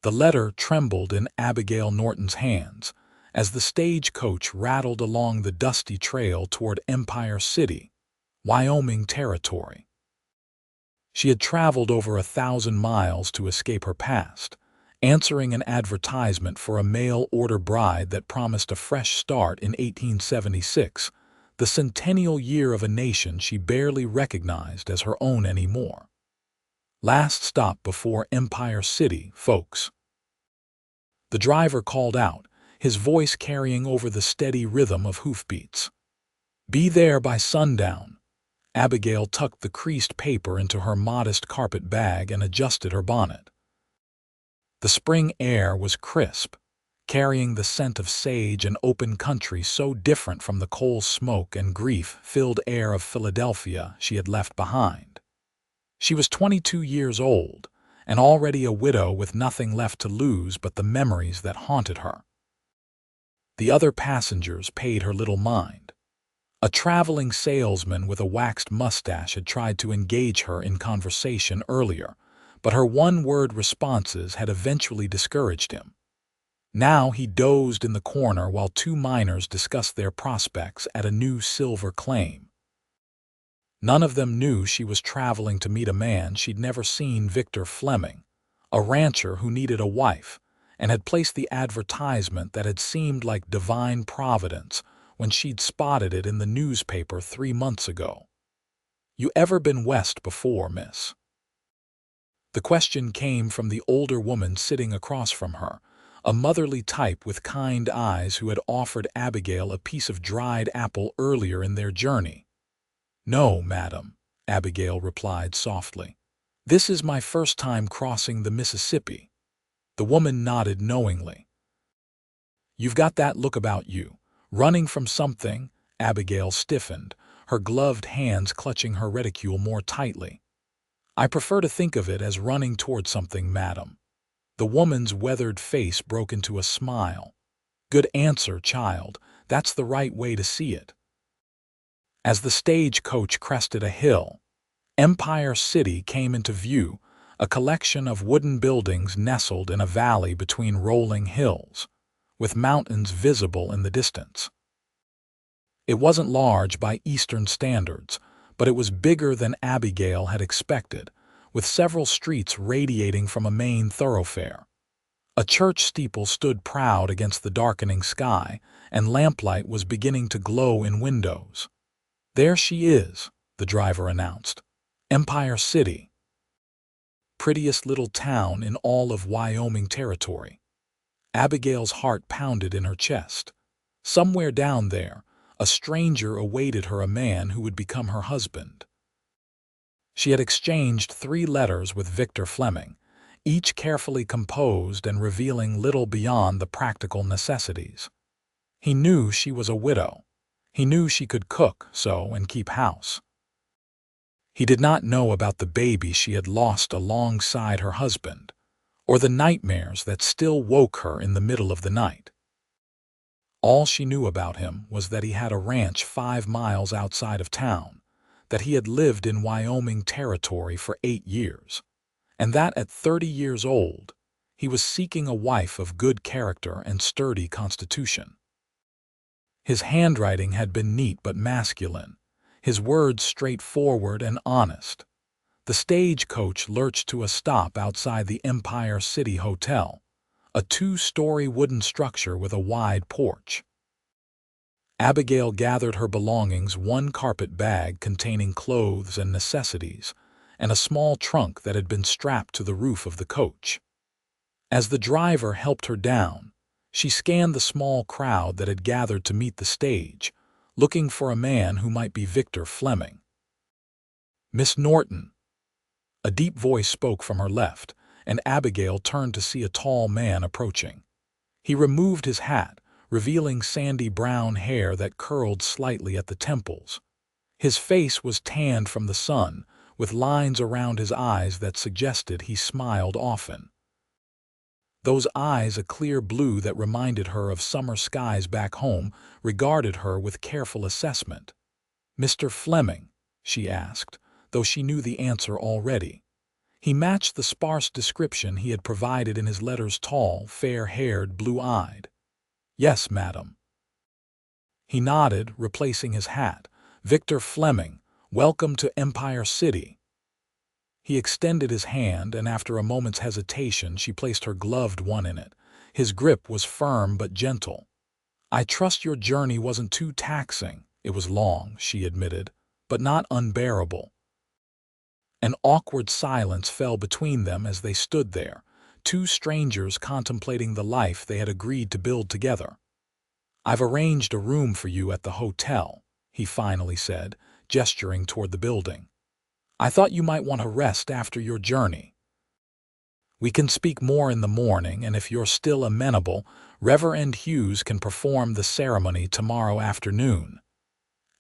The letter trembled in Abigail Norton's hands as the stagecoach rattled along the dusty trail toward Empire City, Wyoming Territory. She had traveled over 1,000 miles to escape her past, answering an advertisement for a mail-order bride that promised a fresh start in 1876, the centennial year of a nation she barely recognized as her own anymore. Last stop before Empire City, folks. The driver called out, his voice carrying over the steady rhythm of hoofbeats. Be there by sundown. Abigail tucked the creased paper into her modest carpet bag and adjusted her bonnet. The spring air was crisp, carrying the scent of sage and open country so different from the coal smoke and grief-filled air of Philadelphia she had left behind. She was 22 years old, and already a widow with nothing left to lose but the memories that haunted her. The other passengers paid her little mind. A traveling salesman with a waxed mustache had tried to engage her in conversation earlier, but her one-word responses had eventually discouraged him. Now he dozed in the corner while two miners discussed their prospects at a new silver claim. None of them knew she was traveling to meet a man she'd never seen, Victor Fleming, a rancher who needed a wife, and had placed the advertisement that had seemed like divine providence when she'd spotted it in the newspaper 3 months ago. You ever been west before, miss? The question came from the older woman sitting across from her, a motherly type with kind eyes who had offered Abigail a piece of dried apple earlier in their journey. No, madam, Abigail replied softly. This is my first time crossing the Mississippi. The woman nodded knowingly. You've got that look about you, running from something. Abigail stiffened, her gloved hands clutching her reticule more tightly. I prefer to think of it as running toward something, madam. The woman's weathered face broke into a smile. Good answer, child. That's the right way to see it. As the stagecoach crested a hill, Empire City came into view, a collection of wooden buildings nestled in a valley between rolling hills, with mountains visible in the distance. It wasn't large by Eastern standards, but it was bigger than Abigail had expected, with several streets radiating from a main thoroughfare. A church steeple stood proud against the darkening sky, and lamplight was beginning to glow in windows. There she is, the driver announced. Empire City. Prettiest little town in all of Wyoming Territory. Abigail's heart pounded in her chest. Somewhere down there, a stranger awaited her, a man who would become her husband. She had exchanged 3 letters with Victor Fleming, each carefully composed and revealing little beyond the practical necessities. He knew she was a widow. He knew she could cook, sew, and keep house. He did not know about the baby she had lost alongside her husband, or the nightmares that still woke her in the middle of the night. All she knew about him was that he had a ranch 5 miles outside of town, that he had lived in Wyoming Territory for 8 years, and that at 30 years old, he was seeking a wife of good character and sturdy constitution. His handwriting had been neat but masculine, his words straightforward and honest. The stagecoach lurched to a stop outside the Empire City Hotel, a 2-story wooden structure with a wide porch. Abigail gathered her belongings, 1 carpet bag containing clothes and necessities, and a small trunk that had been strapped to the roof of the coach. As the driver helped her down, she scanned the small crowd that had gathered to meet the stage, looking for a man who might be Victor Fleming. Miss Norton. A deep voice spoke from her left, and Abigail turned to see a tall man approaching. He removed his hat, revealing sandy brown hair that curled slightly at the temples. His face was tanned from the sun, with lines around his eyes that suggested he smiled often. Those eyes, a clear blue that reminded her of summer skies back home, regarded her with careful assessment. "Mr. Fleming?" she asked, though she knew the answer already. He matched the sparse description he had provided in his letters: tall, fair-haired, blue-eyed. "Yes, madam." He nodded, replacing his hat. "Victor Fleming, welcome to Empire City." He extended his hand, and after a moment's hesitation she placed her gloved one in it. His grip was firm but gentle. "I trust your journey wasn't too taxing." "It was long," she admitted, "but not unbearable." An awkward silence fell between them as they stood there, two strangers contemplating the life they had agreed to build together. "I've arranged a room for you at the hotel," he finally said, gesturing toward the building. "I thought you might want to rest after your journey. We can speak more in the morning, and if you're still amenable, Reverend Hughes can perform the ceremony tomorrow afternoon."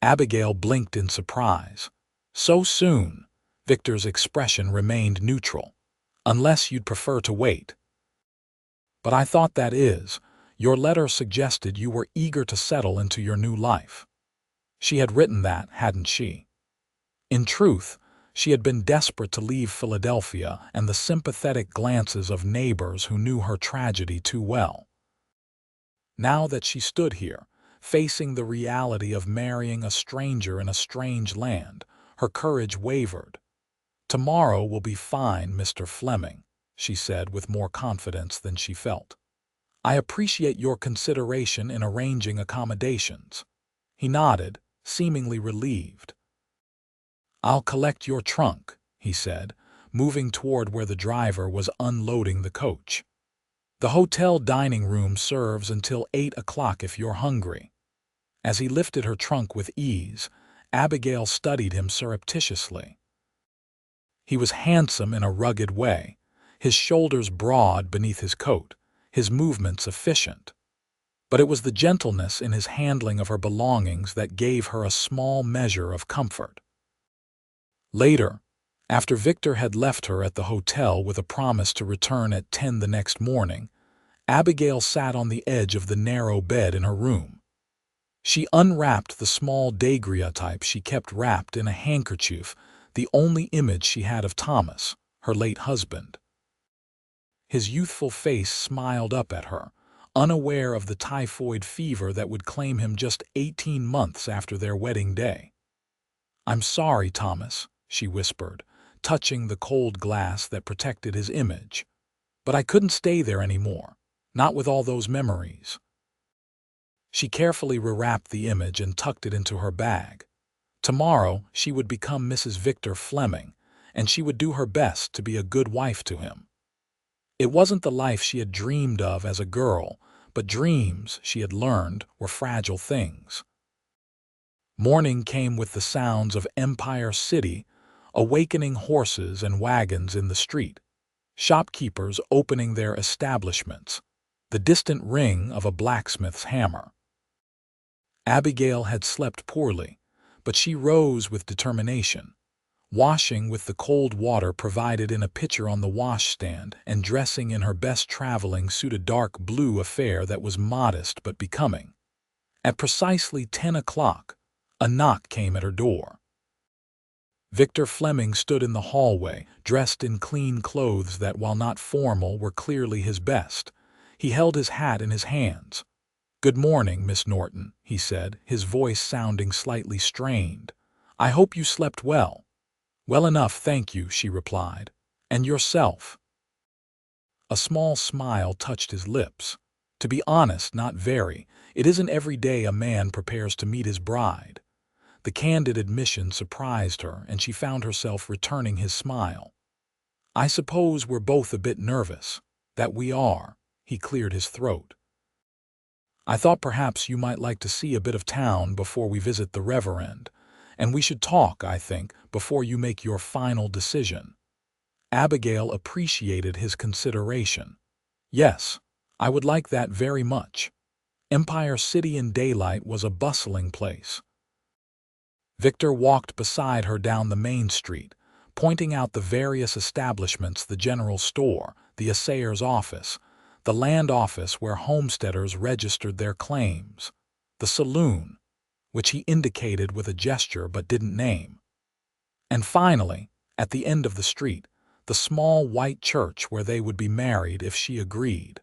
Abigail blinked in surprise. "So soon?" Victor's expression remained neutral. "Unless you'd prefer to wait." "But I thought your letter suggested you were eager to settle into your new life." She had written that, hadn't she? In truth, she had been desperate to leave Philadelphia and the sympathetic glances of neighbors who knew her tragedy too well. Now that she stood here, facing the reality of marrying a stranger in a strange land, her courage wavered. "Tomorrow will be fine, Mr. Fleming," she said with more confidence than she felt. "I appreciate your consideration in arranging accommodations." He nodded, seemingly relieved. "I'll collect your trunk," he said, moving toward where the driver was unloading the coach. "The hotel dining room serves until 8 o'clock if you're hungry." As he lifted her trunk with ease, Abigail studied him surreptitiously. He was handsome in a rugged way, his shoulders broad beneath his coat, his movements efficient. But it was the gentleness in his handling of her belongings that gave her a small measure of comfort. Later, after Victor had left her at the hotel with a promise to return at 10 the next morning, Abigail sat on the edge of the narrow bed in her room. She unwrapped the small daguerreotype she kept wrapped in a handkerchief, the only image she had of Thomas, her late husband. His youthful face smiled up at her, unaware of the typhoid fever that would claim him just 18 months after their wedding day. "I'm sorry, Thomas," she whispered, touching the cold glass that protected his image. "But I couldn't stay there anymore, not with all those memories." She carefully rewrapped the image and tucked it into her bag. Tomorrow she would become Mrs. Victor Fleming, and she would do her best to be a good wife to him. It wasn't the life she had dreamed of as a girl, but dreams, she had learned, were fragile things. Morning came with the sounds of Empire City, awakening horses and wagons in the street, shopkeepers opening their establishments, the distant ring of a blacksmith's hammer. Abigail had slept poorly, but she rose with determination, washing with the cold water provided in a pitcher on the washstand and dressing in her best traveling suit, a dark blue affair that was modest but becoming. At precisely 10 o'clock, a knock came at her door. Victor Fleming stood in the hallway, dressed in clean clothes that, while not formal, were clearly his best. He held his hat in his hands. "Good morning, Miss Norton," he said, his voice sounding slightly strained. "I hope you slept well." "Well enough, thank you," she replied. "And yourself?" A small smile touched his lips. "To be honest, not very. It isn't every day a man prepares to meet his bride." The candid admission surprised her, and she found herself returning his smile. "I suppose we're both a bit nervous." "That we are." He cleared his throat. "I thought perhaps you might like to see a bit of town before we visit the Reverend, and we should talk, I think, before you make your final decision." Abigail appreciated his consideration. "Yes, I would like that very much." Empire City in daylight was a bustling place. Victor walked beside her down the main street, pointing out the various establishments: the general store, the assayer's office, the land office where homesteaders registered their claims, the saloon, which he indicated with a gesture but didn't name, and finally, at the end of the street, the small white church where they would be married if she agreed.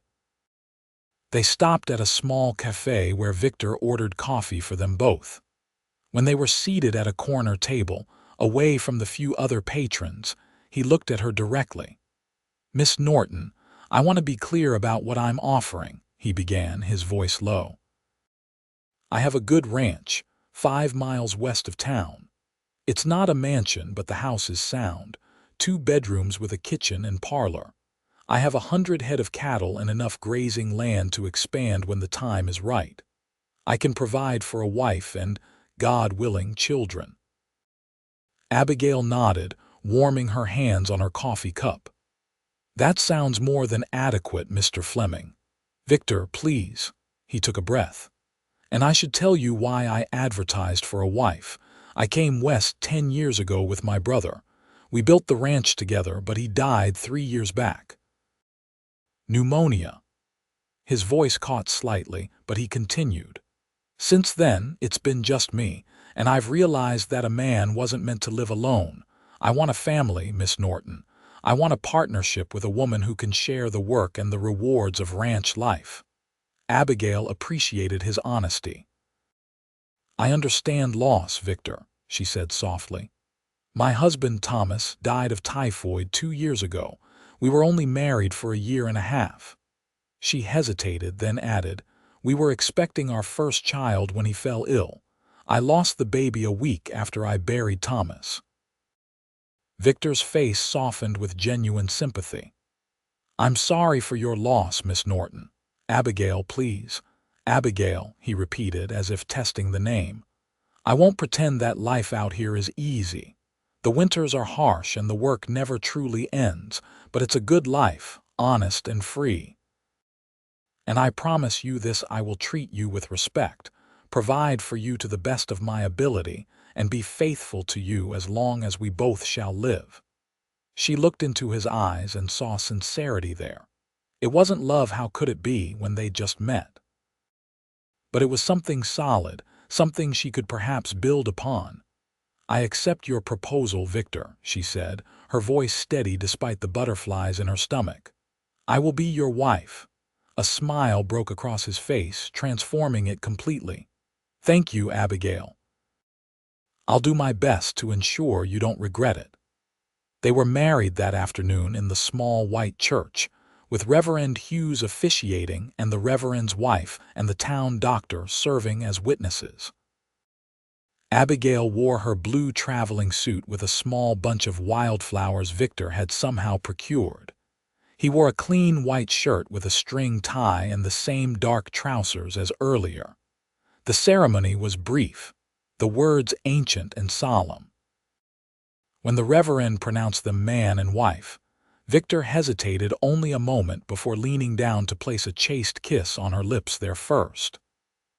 They stopped at a small cafe where Victor ordered coffee for them both. When they were seated at a corner table, away from the few other patrons, he looked at her directly. "Miss Norton, I want to be clear about what I'm offering," he began, his voice low. "I have a good ranch, 5 miles west of town. It's not a mansion, but the house is sound, 2 bedrooms with a kitchen and parlor. I have 100 head of cattle and enough grazing land to expand when the time is right. I can provide for a wife and, God willing, children." Abigail nodded, warming her hands on her coffee cup. "That sounds more than adequate, Mr. Fleming. Victor, please." He took a breath. "And I should tell you why I advertised for a wife. I came west 10 years ago with my brother. We built the ranch together, but he died 3 years back. Pneumonia." His voice caught slightly, but he continued. "Since then, it's been just me, and I've realized that a man wasn't meant to live alone. I want a family, Miss Norton. I want a partnership with a woman who can share the work and the rewards of ranch life." Abigail appreciated his honesty. "I understand loss, Victor," she said softly. "My husband, Thomas, died of typhoid 2 years ago. We were only married for a year and a half." She hesitated, then added, "We were expecting our first child when he fell ill. I lost the baby a week after I buried Thomas." Victor's face softened with genuine sympathy. "I'm sorry for your loss, Miss Norton. Abigail, please." "Abigail," he repeated, as if testing the name. "I won't pretend that life out here is easy. The winters are harsh and the work never truly ends, but it's a good life, honest and free. And I promise you this: I will treat you with respect, provide for you to the best of my ability, and be faithful to you as long as we both shall live." She looked into his eyes and saw sincerity there. It wasn't love, how could it be, when they'd just met? But it was something solid, something she could perhaps build upon. "I accept your proposal, Victor," she said, her voice steady despite the butterflies in her stomach. "I will be your wife." A smile broke across his face, transforming it completely. "Thank you, Abigail. I'll do my best to ensure you don't regret it." They were married that afternoon in the small white church, with Reverend Hughes officiating and the Reverend's wife and the town doctor serving as witnesses. Abigail wore her blue traveling suit with a small bunch of wildflowers Victor had somehow procured. He wore a clean white shirt with a string tie and the same dark trousers as earlier. The ceremony was brief, the words ancient and solemn. When the Reverend pronounced them man and wife, Victor hesitated only a moment before leaning down to place a chaste kiss on her lips there first.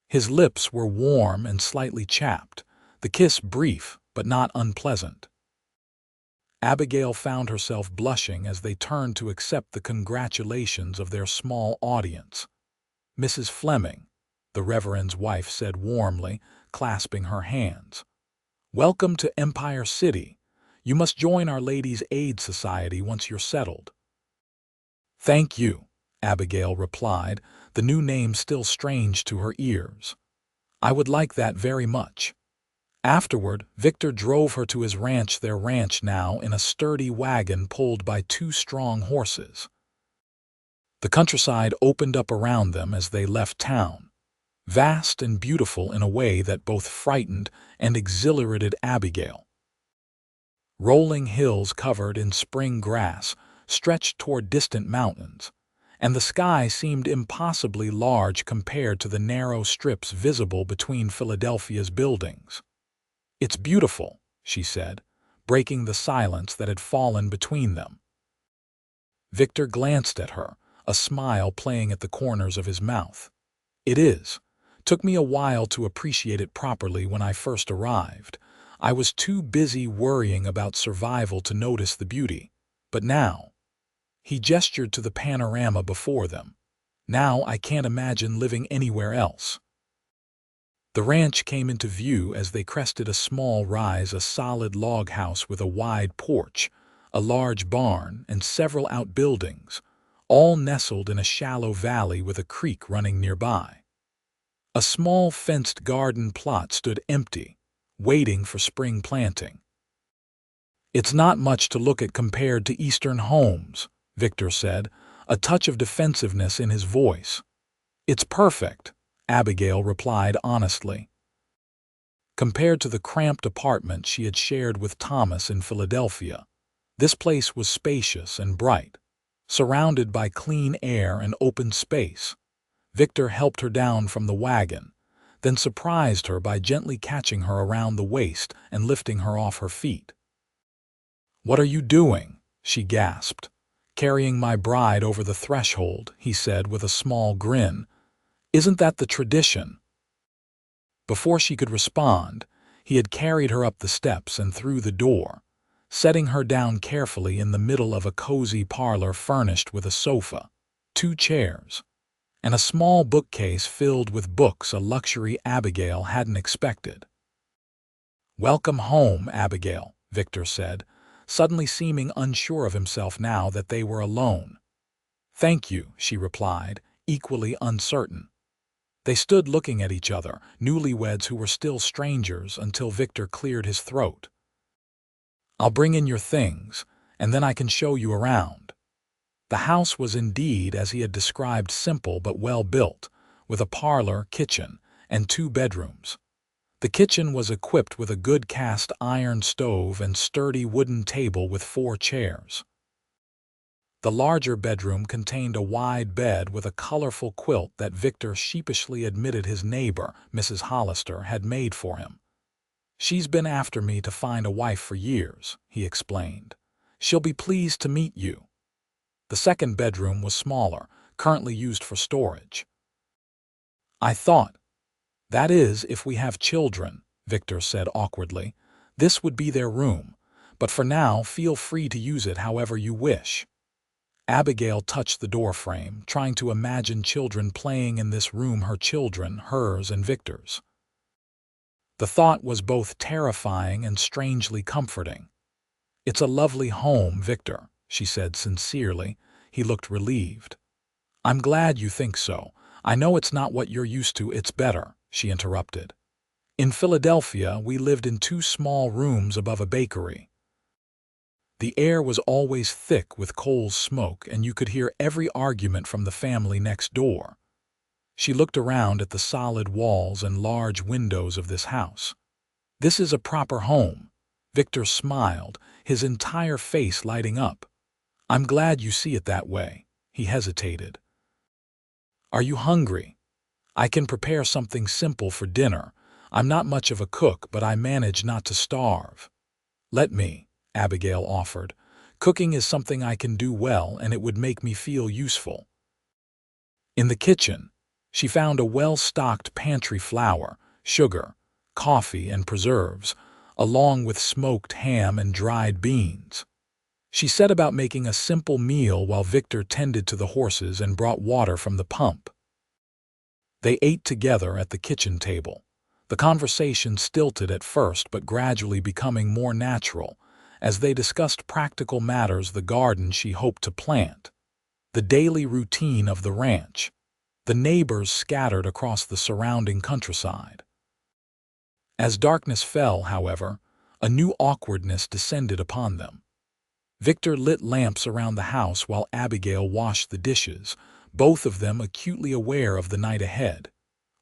His lips were warm and slightly chapped, the kiss brief but not unpleasant. Abigail found herself blushing as they turned to accept the congratulations of their small audience. "Mrs. Fleming," the Reverend's wife said warmly, clasping her hands. "Welcome to Empire City. You must join our Ladies' Aid Society once you're settled." "Thank you," Abigail replied, the new name still strange to her ears. "I would like that very much." Afterward, Victor drove her to his ranch, their ranch now in a sturdy wagon pulled by 2 strong horses. The countryside opened up around them as they left town, vast and beautiful in a way that both frightened and exhilarated Abigail. Rolling hills covered in spring grass stretched toward distant mountains, and the sky seemed impossibly large compared to the narrow strips visible between Philadelphia's buildings. "It's beautiful," she said, breaking the silence that had fallen between them. Victor glanced at her, a smile playing at the corners of his mouth. "It is. Took me a while to appreciate it properly when I first arrived. I was too busy worrying about survival to notice the beauty. But now," he gestured to the panorama before them, "now I can't imagine living anywhere else." The ranch came into view as they crested a small rise, a solid log house with a wide porch, a large barn, and several outbuildings, all nestled in a shallow valley with a creek running nearby. A small fenced garden plot stood empty, waiting for spring planting. "It's not much to look at compared to Eastern homes," Victor said, a touch of defensiveness in his voice. "It's perfect," Abigail replied honestly. Compared to the cramped apartment she had shared with Thomas in Philadelphia, this place was spacious and bright, surrounded by clean air and open space. Victor helped her down from the wagon, then surprised her by gently catching her around the waist and lifting her off her feet. "What are you doing?" she gasped. "Carrying my bride over the threshold," he said with a small grin. "Isn't that the tradition?" Before she could respond, he had carried her up the steps and through the door, setting her down carefully in the middle of a cozy parlor furnished with a sofa, 2 chairs, and a small bookcase filled with books, a luxury Abigail hadn't expected. "Welcome home, Abigail," Victor said, suddenly seeming unsure of himself now that they were alone. "Thank you," she replied, equally uncertain. They stood looking at each other, newlyweds who were still strangers, until Victor cleared his throat. "I'll bring in your things, and then I can show you around." The house was indeed, as he had described, simple but well built, with a parlor, kitchen, and 2 bedrooms. The kitchen was equipped with a good cast iron stove and sturdy wooden table with 4 chairs. The larger bedroom contained a wide bed with a colorful quilt that Victor sheepishly admitted his neighbor, Mrs. Hollister, had made for him. "She's been after me to find a wife for years," he explained. "She'll be pleased to meet you." The second bedroom was smaller, currently used for storage. "I thought, that is, if we have children," Victor said awkwardly, "this would be their room, but for now feel free to use it however you wish." Abigail touched the doorframe, trying to imagine children playing in this room, her children, hers and Victor's. The thought was both terrifying and strangely comforting. "It's a lovely home, Victor," she said sincerely. He looked relieved. "I'm glad you think so. I know it's not what you're used to, it's better," she interrupted. "In Philadelphia, we lived in 2 small rooms above a bakery. The air was always thick with coal smoke, and you could hear every argument from the family next door." She looked around at the solid walls and large windows of this house. "This is a proper home." Victor smiled, his entire face lighting up. "I'm glad you see it that way." He hesitated. "Are you hungry? I can prepare something simple for dinner. I'm not much of a cook, but I manage not to starve." "Let me," Abigail offered. "Cooking is something I can do well, and it would make me feel useful." In the kitchen, she found a well-stocked pantry: flour, sugar, coffee, and preserves, along with smoked ham and dried beans. She set about making a simple meal while Victor tended to the horses and brought water from the pump. They ate together at the kitchen table, the conversation stilted at first but gradually becoming more natural, as they discussed practical matters: the garden she hoped to plant, the daily routine of the ranch, the neighbors scattered across the surrounding countryside. As darkness fell, however, a new awkwardness descended upon them. Victor lit lamps around the house while Abigail washed the dishes, both of them acutely aware of the night ahead.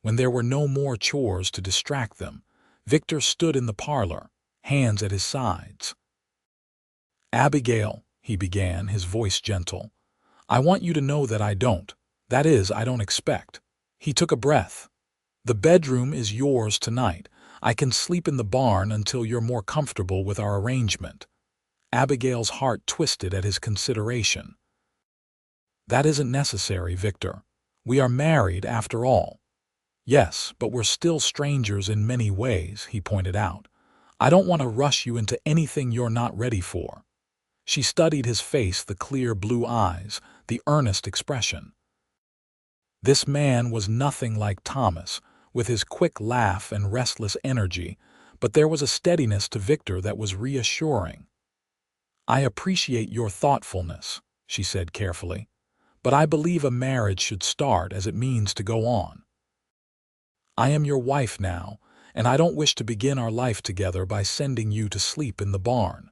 When there were no more chores to distract them, Victor stood in the parlor, hands at his sides. "Abigail," he began, his voice gentle, "I want you to know that I don't expect." He took a breath. "The bedroom is yours tonight. I can sleep in the barn until you're more comfortable with our arrangement." Abigail's heart twisted at his consideration. "That isn't necessary, Victor. We are married after all." "Yes, but we're still strangers in many ways," he pointed out. "I don't want to rush you into anything you're not ready for." She studied his face, the clear blue eyes, the earnest expression. This man was nothing like Thomas, with his quick laugh and restless energy, but there was a steadiness to Victor that was reassuring. "I appreciate your thoughtfulness," she said carefully, "but I believe a marriage should start as it means to go on. I am your wife now, and I don't wish to begin our life together by sending you to sleep in the barn."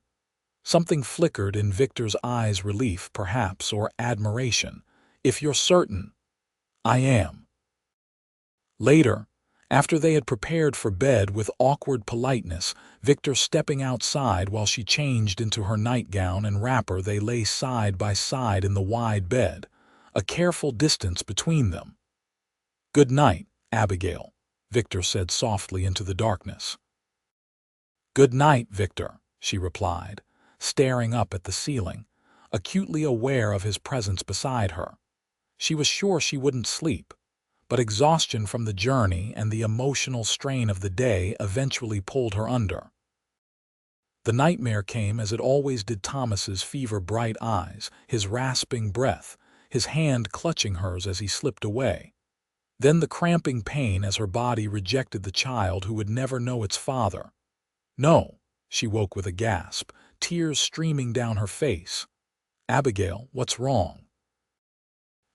Something flickered in Victor's eyes, relief perhaps, or admiration. "If you're certain." "I am." Later, after they had prepared for bed with awkward politeness, Victor stepping outside while she changed into her nightgown and wrapper, they lay side by side in the wide bed, a careful distance between them. "Good night, Abigail," Victor said softly into the darkness. "Good night, Victor," she replied, staring up at the ceiling, acutely aware of his presence beside her. She was sure she wouldn't sleep, but exhaustion from the journey and the emotional strain of the day eventually pulled her under. The nightmare came as it always did: Thomas's fever-bright eyes, his rasping breath, his hand clutching hers as he slipped away. Then the cramping pain as her body rejected the child who would never know its father. "No," she woke with a gasp, tears streaming down her face. "Abigail, what's wrong?"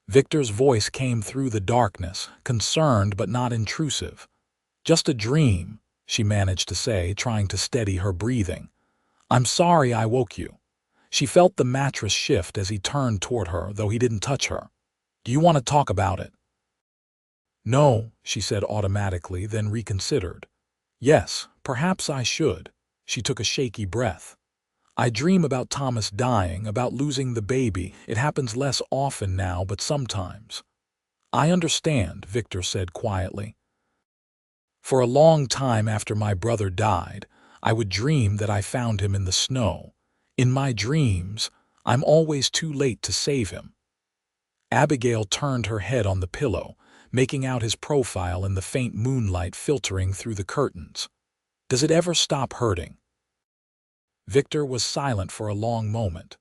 Victor's voice came through the darkness, concerned but not intrusive. "Just a dream," she managed to say, trying to steady her breathing. "I'm sorry I woke you." She felt the mattress shift as he turned toward her, though he didn't touch her. "Do you want to talk about it?" "No," she said automatically, then reconsidered. "Yes, perhaps I should." She took a shaky breath. "I dream about Thomas dying, about losing the baby. It happens less often now, but sometimes." "I understand," Victor said quietly. "For a long time after my brother died, I would dream that I found him in the snow. In my dreams, I'm always too late to save him." Abigail turned her head on the pillow, making out his profile in the faint moonlight filtering through the curtains. "Does it ever stop hurting?" Victor was silent for a long moment.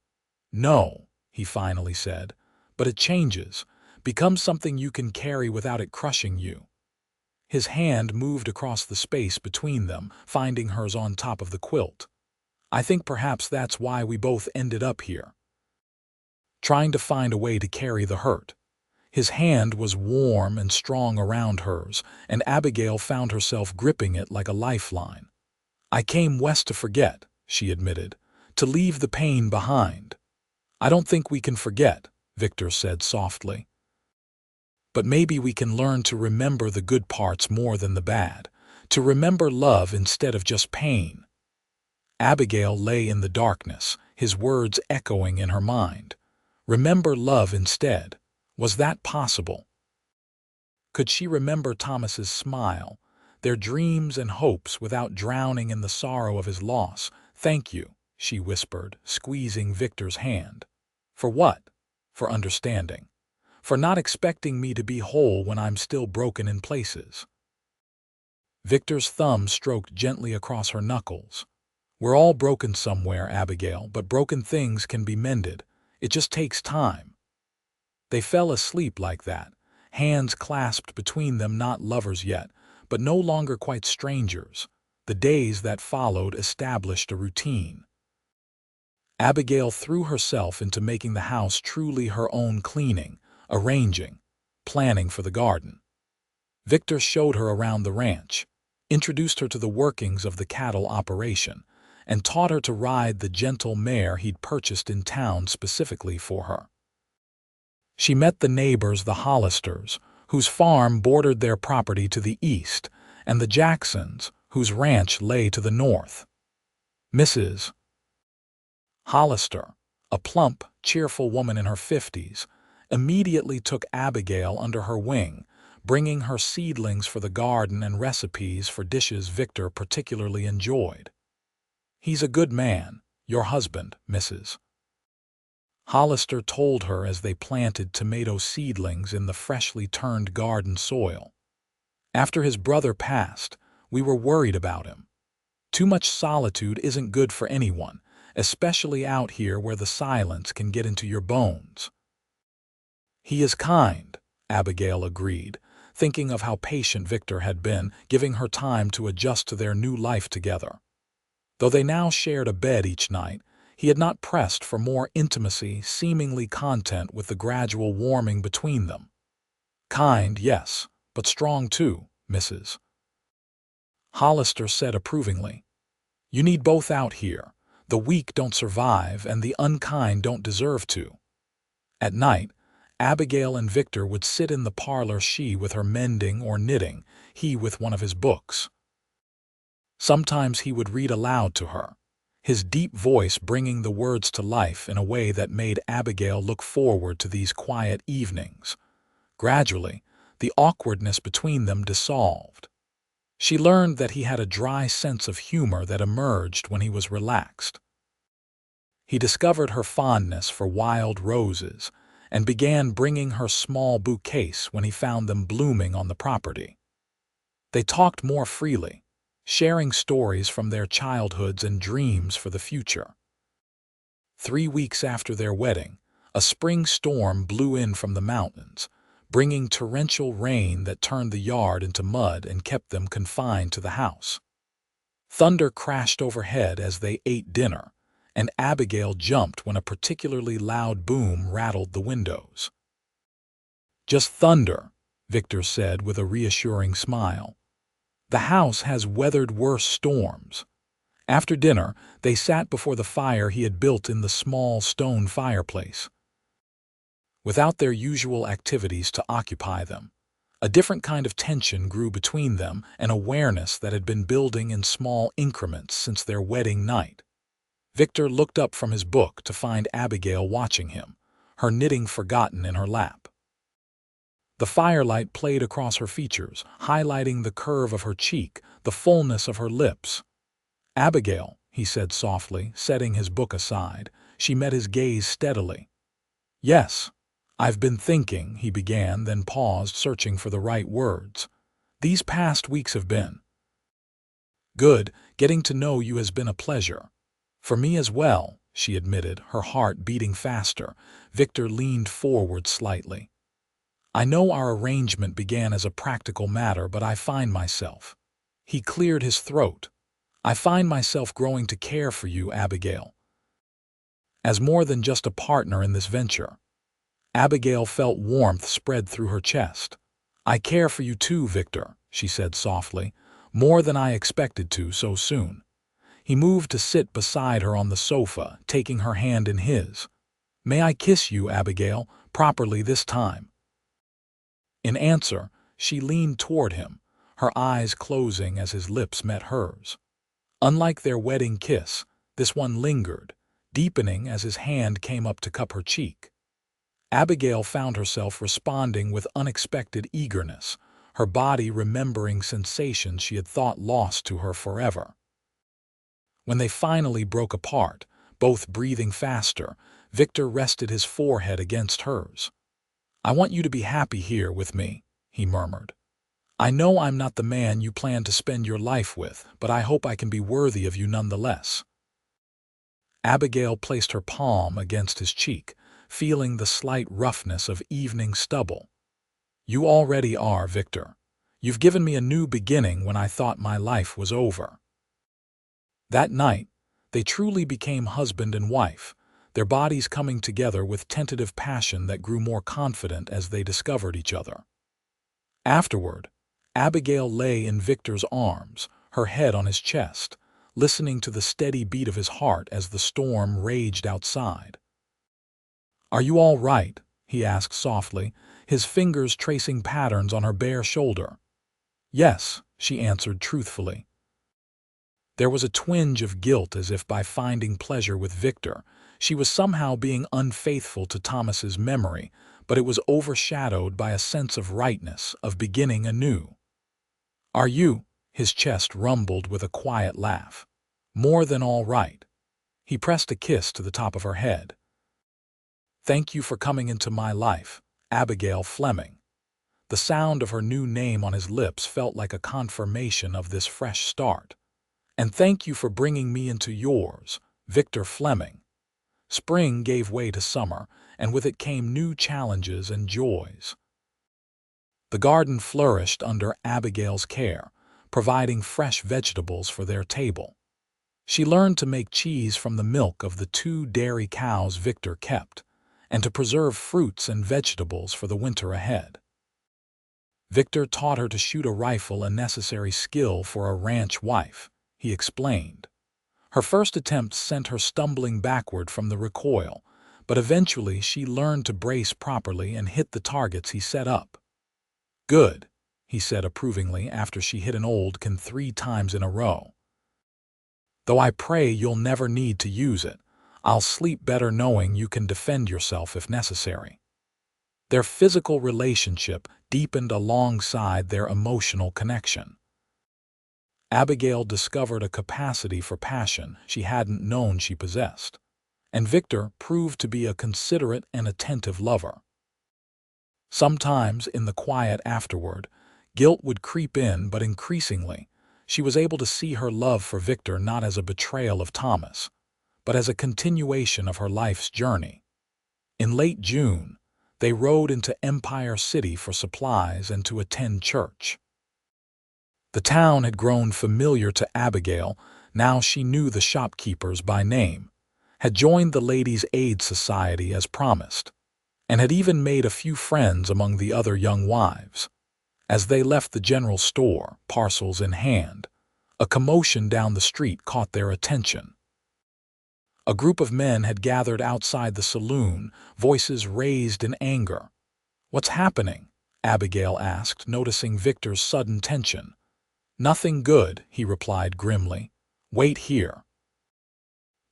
"No," he finally said, "but it changes, becomes something you can carry without it crushing you." His hand moved across the space between them, finding hers on top of the quilt. "I think perhaps that's why we both ended up here. Trying to find a way to carry the hurt." His hand was warm and strong around hers, and Abigail found herself gripping it like a lifeline. "I came west to forget," she admitted, "to leave the pain behind." "I don't think we can forget," Victor said softly. "But maybe we can learn to remember the good parts more than the bad, to remember love instead of just pain." Abigail lay in the darkness, his words echoing in her mind. Remember love instead. Was that possible? Could she remember Thomas's smile, their dreams and hopes, without drowning in the sorrow of his loss? "Thank you," she whispered, squeezing Victor's hand. "For what?" "For understanding. For not expecting me to be whole when I'm still broken in places." Victor's thumb stroked gently across her knuckles. "We're all broken somewhere, Abigail, but broken things can be mended. It just takes time." They fell asleep like that, hands clasped between them, not lovers yet, but no longer quite strangers. The days that followed established a routine. Abigail threw herself into making the house truly her own, cleaning, arranging, planning for the garden. Victor showed her around the ranch, introduced her to the workings of the cattle operation, and taught her to ride the gentle mare he'd purchased in town specifically for her. She met the neighbors, the Hollisters, whose farm bordered their property to the east, and the Jacksons, whose ranch lay to the north. Mrs. Hollister, a plump, cheerful woman in her 50s, immediately took Abigail under her wing, bringing her seedlings for the garden and recipes for dishes Victor particularly enjoyed. "He's a good man, your husband, Mrs. Hollister told her as they planted tomato seedlings in the freshly turned garden soil. "After his brother passed, we were worried about him. Too much solitude isn't good for anyone, especially out here where the silence can get into your bones." "He is kind," Abigail agreed, thinking of how patient Victor had been, giving her time to adjust to their new life together. Though they now shared a bed each night, He had not pressed for more intimacy, seemingly content with the gradual warming between them. "Kind, yes, but strong too, Mrs. Hollister said approvingly. "You need both out here. The weak don't survive, and the unkind don't deserve to." At night, Abigail and Victor would sit in the parlor, she with her mending or knitting, he with one of his books. Sometimes he would read aloud to her, his deep voice bringing the words to life in a way that made Abigail look forward to these quiet evenings. Gradually, the awkwardness between them dissolved. She learned that he had a dry sense of humor that emerged when he was relaxed. He discovered her fondness for wild roses and began bringing her small bouquets when he found them blooming on the property. They talked more freely, sharing stories from their childhoods and dreams for the future. 3 weeks after their wedding, a spring storm blew in from the mountains, bringing torrential rain that turned the yard into mud and kept them confined to the house. Thunder crashed overhead as they ate dinner, and Abigail jumped when a particularly loud boom rattled the windows. "Just thunder," Victor said with a reassuring smile. "The house has weathered worse storms." After dinner, they sat before the fire he had built in the small stone fireplace. Without their usual activities to occupy them, a different kind of tension grew between them, an awareness that had been building in small increments since their wedding night. Victor looked up from his book to find Abigail watching him, her knitting forgotten in her lap. The firelight played across her features, highlighting the curve of her cheek, the fullness of her lips. "Abigail," he said softly, setting his book aside. She met his gaze steadily. "Yes, I've been thinking," he began, then paused, searching for the right words. "These past weeks have been good. Getting to know you has been a pleasure." "For me as well," she admitted, her heart beating faster. Victor leaned forward slightly. "I know our arrangement began as a practical matter, but I find myself—" He cleared his throat. "I find myself growing to care for you, Abigail, as more than just a partner in this venture." Abigail felt warmth spread through her chest. "I care for you too, Victor," she said softly, "more than I expected to so soon." He moved to sit beside her on the sofa, taking her hand in his. "May I kiss you, Abigail, properly this time?" In answer, she leaned toward him, her eyes closing as his lips met hers. Unlike their wedding kiss, this one lingered, deepening as his hand came up to cup her cheek. Abigail found herself responding with unexpected eagerness, her body remembering sensations she had thought lost to her forever. When they finally broke apart, both breathing faster, Victor rested his forehead against hers. "I want you to be happy here with me," he murmured. "I know I'm not the man you plan to spend your life with, but I hope I can be worthy of you nonetheless." Abigail placed her palm against his cheek, feeling the slight roughness of evening stubble. "You already are, Victor. You've given me a new beginning when I thought my life was over." That night, they truly became husband and wife, their bodies coming together with tentative passion that grew more confident as they discovered each other. Afterward, Abigail lay in Victor's arms, her head on his chest, listening to the steady beat of his heart as the storm raged outside. "Are you all right?" he asked softly, his fingers tracing patterns on her bare shoulder. "Yes," she answered truthfully. There was a twinge of guilt, as if by finding pleasure with Victor, she was somehow being unfaithful to Thomas's memory, but it was overshadowed by a sense of rightness, of beginning anew. "Are you?" His chest rumbled with a quiet laugh. "More than all right." He pressed a kiss to the top of her head. "Thank you for coming into my life, Abigail Fleming." The sound of her new name on his lips felt like a confirmation of this fresh start. "And thank you for bringing me into yours, Victor Fleming." Spring gave way to summer, and with it came new challenges and joys. The garden flourished under Abigail's care, providing fresh vegetables for their table. She learned to make cheese from the milk of the 2 dairy cows Victor kept, and to preserve fruits and vegetables for the winter ahead. Victor taught her to shoot a rifle, a necessary skill for a ranch wife, he explained. Her first attempt sent her stumbling backward from the recoil, but eventually she learned to brace properly and hit the targets he set up. "Good," he said approvingly after she hit an old can 3 times in a row. "Though I pray you'll never need to use it. I'll sleep better knowing you can defend yourself if necessary." Their physical relationship deepened alongside their emotional connection. Abigail discovered a capacity for passion she hadn't known she possessed, and Victor proved to be a considerate and attentive lover. Sometimes, in the quiet afterward, guilt would creep in, but increasingly, she was able to see her love for Victor not as a betrayal of Thomas, but as a continuation of her life's journey. In late June, they rode into Empire City for supplies and to attend church. The town had grown familiar to Abigail. Now she knew the shopkeepers by name, had joined the Ladies' Aid Society as promised, and had even made a few friends among the other young wives. As they left the general store, parcels in hand, a commotion down the street caught their attention. A group of men had gathered outside the saloon, voices raised in anger. "What's happening?" Abigail asked, noticing Victor's sudden tension. "Nothing good," he replied grimly. "Wait here."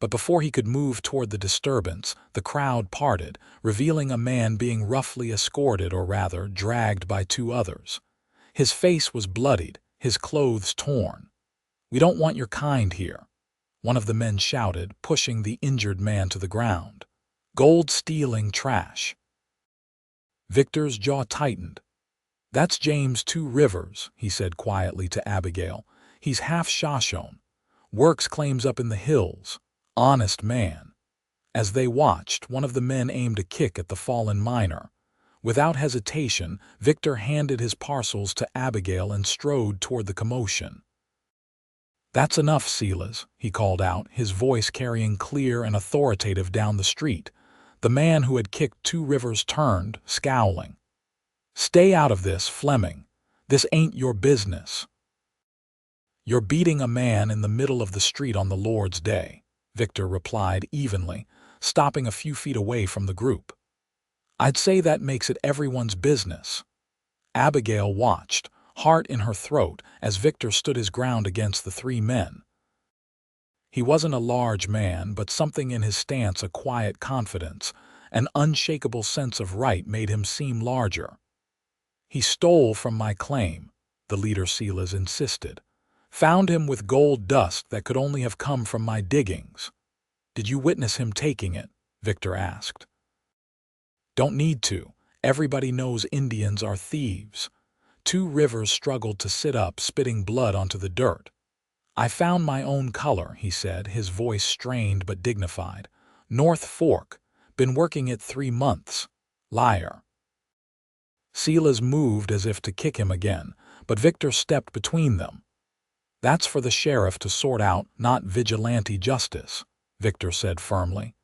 But before he could move toward the disturbance, the crowd parted, revealing a man being roughly escorted, or rather dragged, by 2 others. His face was bloodied, his clothes torn. "We don't want your kind here," one of the men shouted, pushing the injured man to the ground. "Gold-stealing trash." Victor's jaw tightened. "That's James 2 Rivers," he said quietly to Abigail. "He's half Shoshone. Works claims up in the hills. Honest man." As they watched, one of the men aimed a kick at the fallen miner. Without hesitation, Victor handed his parcels to Abigail and strode toward the commotion. "That's enough, Silas," he called out, his voice carrying clear and authoritative down the street. The man who had kicked 2 Rivers turned, scowling. "Stay out of this, Fleming. This ain't your business." "You're beating a man in the middle of the street on the Lord's Day," Victor replied evenly, stopping a few feet away from the group. "I'd say that makes it everyone's business." Abigail watched, heart in her throat, as Victor stood his ground against the 3 men. He wasn't a large man, but something in his stance, a quiet confidence, an unshakable sense of right, made him seem larger. "He stole from my claim," the leader Silas insisted. "Found him with gold dust that could only have come from my diggings." "Did you witness him taking it?" Victor asked. "Don't need to. Everybody knows Indians are thieves." 2 Rivers struggled to sit up, spitting blood onto the dirt. "I found my own color," he said, his voice strained but dignified. "North Fork. Been working it 3 months. Liar." Silas moved as if to kick him again, but Victor stepped between them. "That's for the sheriff to sort out, not vigilante justice," Victor said firmly.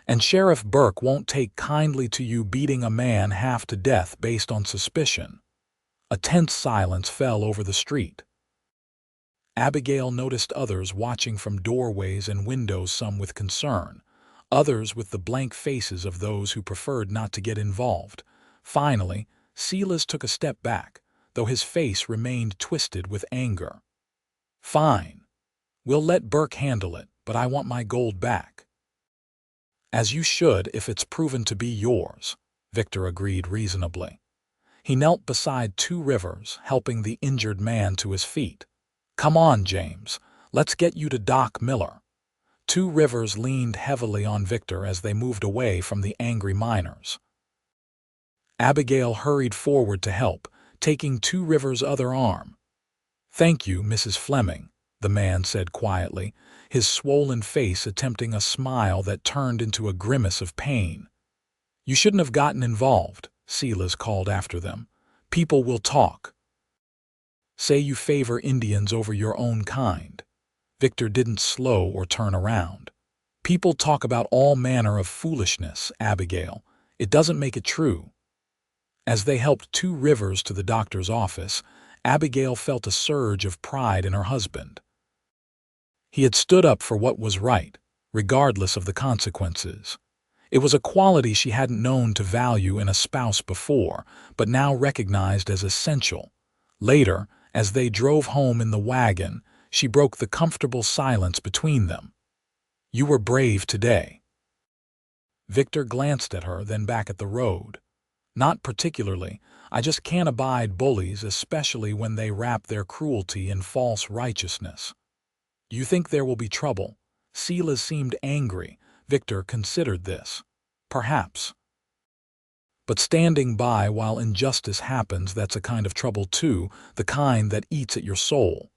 "And Sheriff Burke won't take kindly to you beating a man half to death based on suspicion." A tense silence fell over the street. Abigail noticed others watching from doorways and windows, some with concern, others with the blank faces of those who preferred not to get involved. Finally, Silas took a step back, though his face remained twisted with anger. "Fine. We'll let Burke handle it, but I want my gold back." "As you should if it's proven to be yours," Victor agreed reasonably. He knelt beside 2 Rivers, helping the injured man to his feet. "Come on, James. Let's get you to Doc Miller." 2 Rivers leaned heavily on Victor as they moved away from the angry miners. Abigail hurried forward to help, taking 2 Rivers' other arm. "Thank you, Mrs. Fleming," the man said quietly, his swollen face attempting a smile that turned into a grimace of pain. "You shouldn't have gotten involved," Silas called after them. "People will talk." "Say you favor Indians over your own kind." Victor didn't slow or turn around. People talk about all manner of foolishness, Abigail. It doesn't make it true. As they helped Two Rivers to the doctor's office, Abigail felt a surge of pride in her husband. He had stood up for what was right, regardless of the consequences. It was a quality she hadn't known to value in a spouse before, but now recognized as essential. Later, as they drove home in the wagon, she broke the comfortable silence between them. "You were brave today." Victor glanced at her, then back at the road. "Not particularly. I just can't abide bullies, especially when they wrap their cruelty in false righteousness." "You think there will be trouble?" Silas seemed angry. Victor considered this. Perhaps. But standing by while injustice happens, that's a kind of trouble too, the kind that eats at your soul.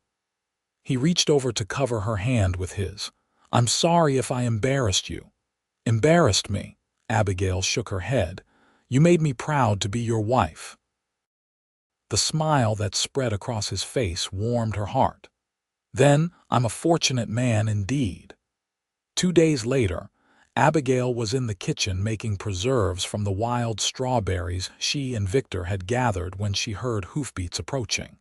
He reached over to cover her hand with his. "I'm sorry if I embarrassed you." "Embarrassed me?" Abigail shook her head. "You made me proud to be your wife." The smile that spread across his face warmed her heart. "Then I'm a fortunate man indeed." 2 days later, Abigail was in the kitchen making preserves from the wild strawberries she and Victor had gathered when she heard hoofbeats approaching.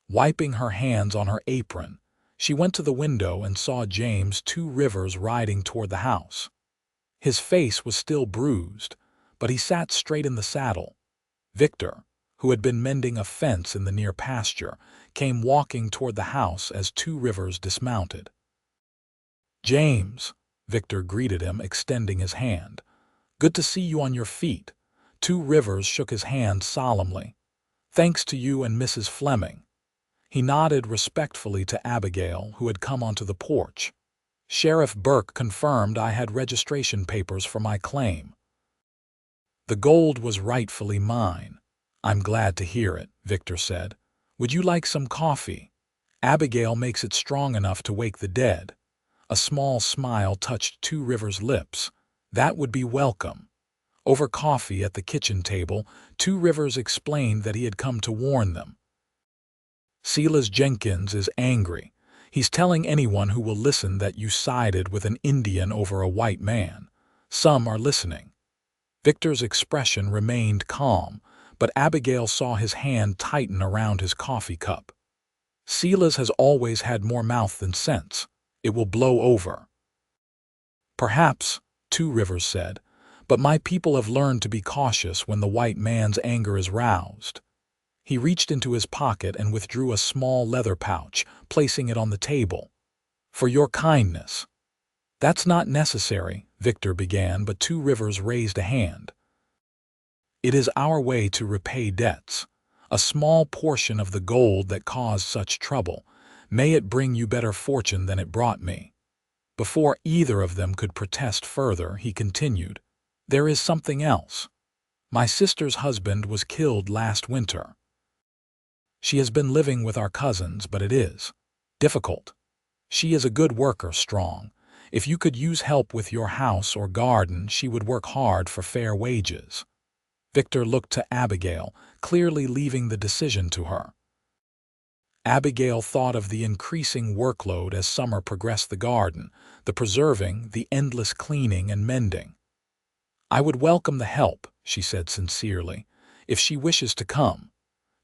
Wiping her hands on her apron, she went to the window and saw James Two Rivers riding toward the house. His face was still bruised, but he sat straight in the saddle. Victor, who had been mending a fence in the near pasture, came walking toward the house as Two Rivers dismounted. "James," Victor greeted him, extending his hand. "Good to see you on your feet." Two Rivers shook his hand solemnly. "Thanks to you and Mrs. Fleming." He nodded respectfully to Abigail, who had come onto the porch. "Sheriff Burke confirmed I had registration papers for my claim. The gold was rightfully mine." "I'm glad to hear it," Victor said. "Would you like some coffee? Abigail makes it strong enough to wake the dead." A small smile touched Two Rivers' lips. "That would be welcome." Over coffee at the kitchen table, Two Rivers explained that he had come to warn them. "Silas Jenkins is angry. He's telling anyone who will listen that you sided with an Indian over a white man. Some are listening." Victor's expression remained calm, but Abigail saw his hand tighten around his coffee cup. "Silas has always had more mouth than sense. It will blow over." "Perhaps," Two Rivers said, "but my people have learned to be cautious when the white man's anger is roused." He reached into his pocket and withdrew a small leather pouch, placing it on the table. "For your kindness." "That's not necessary," Victor began, but Two Rivers raised a hand. "It is our way to repay debts. A small portion of the gold that caused such trouble. May it bring you better fortune than it brought me." Before either of them could protest further, he continued, "There is something else. My sister's husband was killed last winter. She has been living with our cousins, but it is difficult. She is a good worker, strong. If you could use help with your house or garden, she would work hard for fair wages." Victor looked to Abigail, clearly leaving the decision to her. Abigail thought of the increasing workload as summer progressed, the garden, the preserving, the endless cleaning and mending. "I would welcome the help," she said sincerely, "if she wishes to come."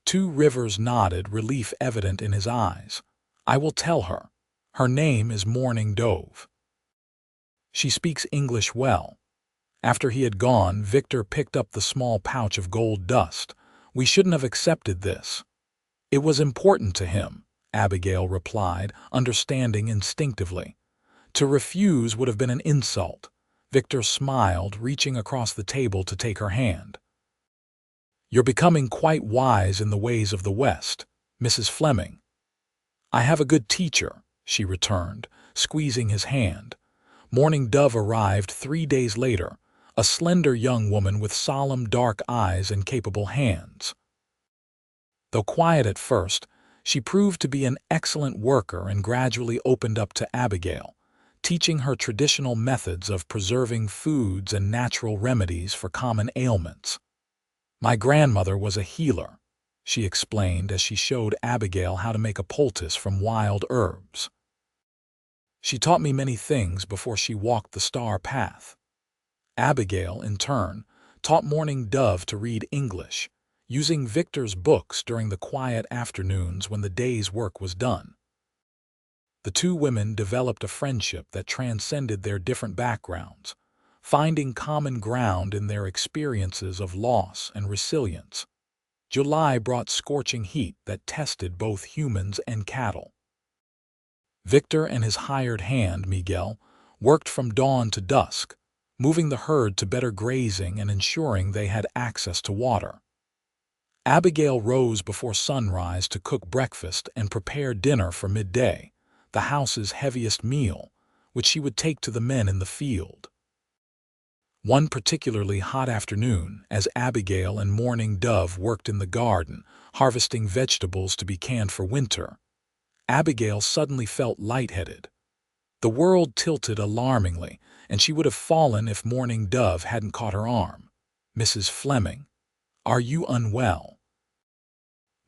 Two Rivers nodded, relief evident in his eyes. "I will tell her. Her name is Morning Dove. She speaks English well." After he had gone, Victor picked up the small pouch of gold dust. "We shouldn't have accepted this." "It was important to him," Abigail replied, understanding instinctively. "To refuse would have been an insult." Victor smiled, reaching across the table to take her hand. "You're becoming quite wise in the ways of the West, Mrs. Fleming." "I have a good teacher," she returned, squeezing his hand. Morning Dove arrived 3 days later, a slender young woman with solemn dark eyes and capable hands. Though quiet at first, she proved to be an excellent worker and gradually opened up to Abigail, teaching her traditional methods of preserving foods and natural remedies for common ailments. "My grandmother was a healer," she explained as she showed Abigail how to make a poultice from wild herbs. She taught me many things before she walked the star path. Abigail, in turn, taught Morning Dove to read English, using Victor's books during the quiet afternoons when the day's work was done. The two women developed a friendship that transcended their different backgrounds, finding common ground in their experiences of loss and resilience. July brought scorching heat that tested both humans and cattle. Victor and his hired hand, Miguel, worked from dawn to dusk, moving the herd to better grazing and ensuring they had access to water. Abigail rose before sunrise to cook breakfast and prepare dinner for midday, the house's heaviest meal, which she would take to the men in the field. One particularly hot afternoon, as Abigail and Morning Dove worked in the garden, harvesting vegetables to be canned for winter, Abigail suddenly felt lightheaded. The world tilted alarmingly, and she would have fallen if Morning Dove hadn't caught her arm. "Mrs. Fleming, are you unwell?"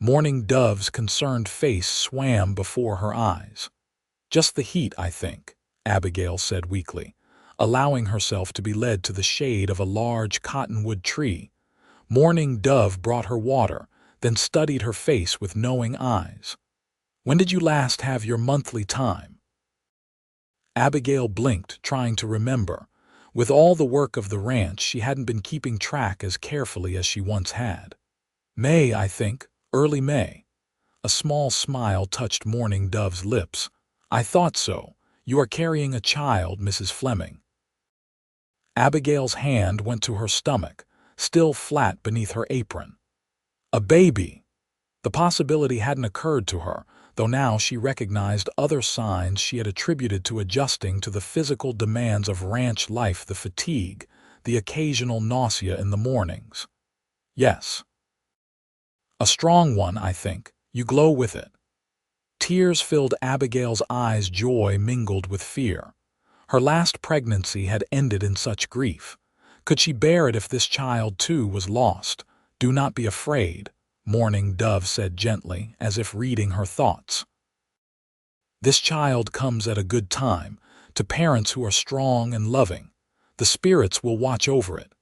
Morning Dove's concerned face swam before her eyes. "Just the heat, I think," Abigail said weakly, allowing herself to be led to the shade of a large cottonwood tree. Morning Dove brought her water, then studied her face with knowing eyes. "When did you last have your monthly time?" Abigail blinked, trying to remember. With all the work of the ranch, she hadn't been keeping track as carefully as she once had. "May, I think, early May." A small smile touched Morning Dove's lips. "I thought so. You are carrying a child, Mrs. Fleming." Abigail's hand went to her stomach, still flat beneath her apron. A baby! The possibility hadn't occurred to her, though now she recognized other signs she had attributed to adjusting to the physical demands of ranch life: the fatigue, the occasional nausea in the mornings. "Yes. A strong one, I think. You glow with it." Tears filled Abigail's eyes, joy mingled with fear. Her last pregnancy had ended in such grief. Could she bear it if this child too was lost? "Do not be afraid," Morning Dove said gently, as if reading her thoughts. "This child comes at a good time, to parents who are strong and loving. The spirits will watch over it."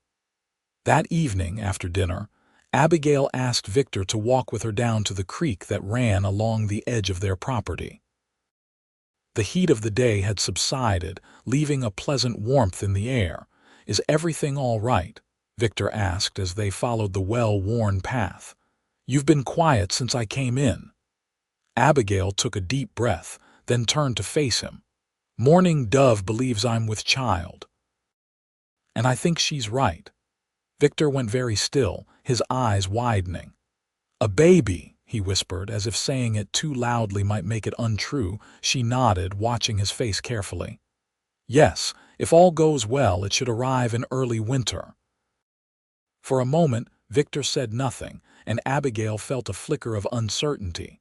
That evening, after dinner, Abigail asked Victor to walk with her down to the creek that ran along the edge of their property. The heat of the day had subsided, leaving a pleasant warmth in the air. "Is everything all right?" Victor asked as they followed the well-worn path. "You've been quiet since I came in." Abigail took a deep breath, then turned to face him. "Morning Dove believes I'm with child. And I think she's right." Victor went very still, his eyes widening. "A baby," he whispered, as if saying it too loudly might make it untrue. She nodded, watching his face carefully. "Yes, if all goes well, it should arrive in early winter." For a moment, Victor said nothing, and Abigail felt a flicker of uncertainty.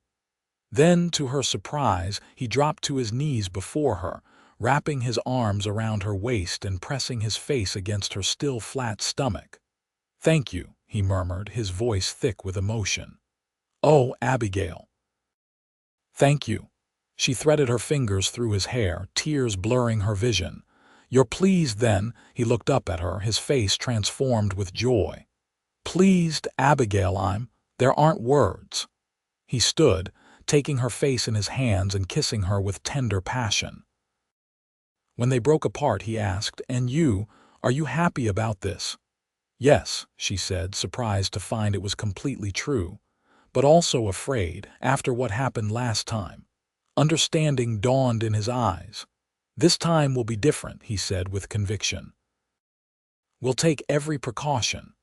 Then, to her surprise, he dropped to his knees before her, wrapping his arms around her waist and pressing his face against her still flat stomach. "Thank you," he murmured, his voice thick with emotion. "Oh, Abigail." "Thank you." She threaded her fingers through his hair, tears blurring her vision. "You're pleased, then?" He looked up at her, his face transformed with joy. "Pleased, Abigail, there aren't words." He stood, taking her face in his hands and kissing her with tender passion. When they broke apart, he asked, "And you, are you happy about this?" "Yes," she said, surprised to find it was completely true, but also afraid, after what happened last time. Understanding dawned in his eyes. "This time will be different," he said with conviction. "We'll take every precaution.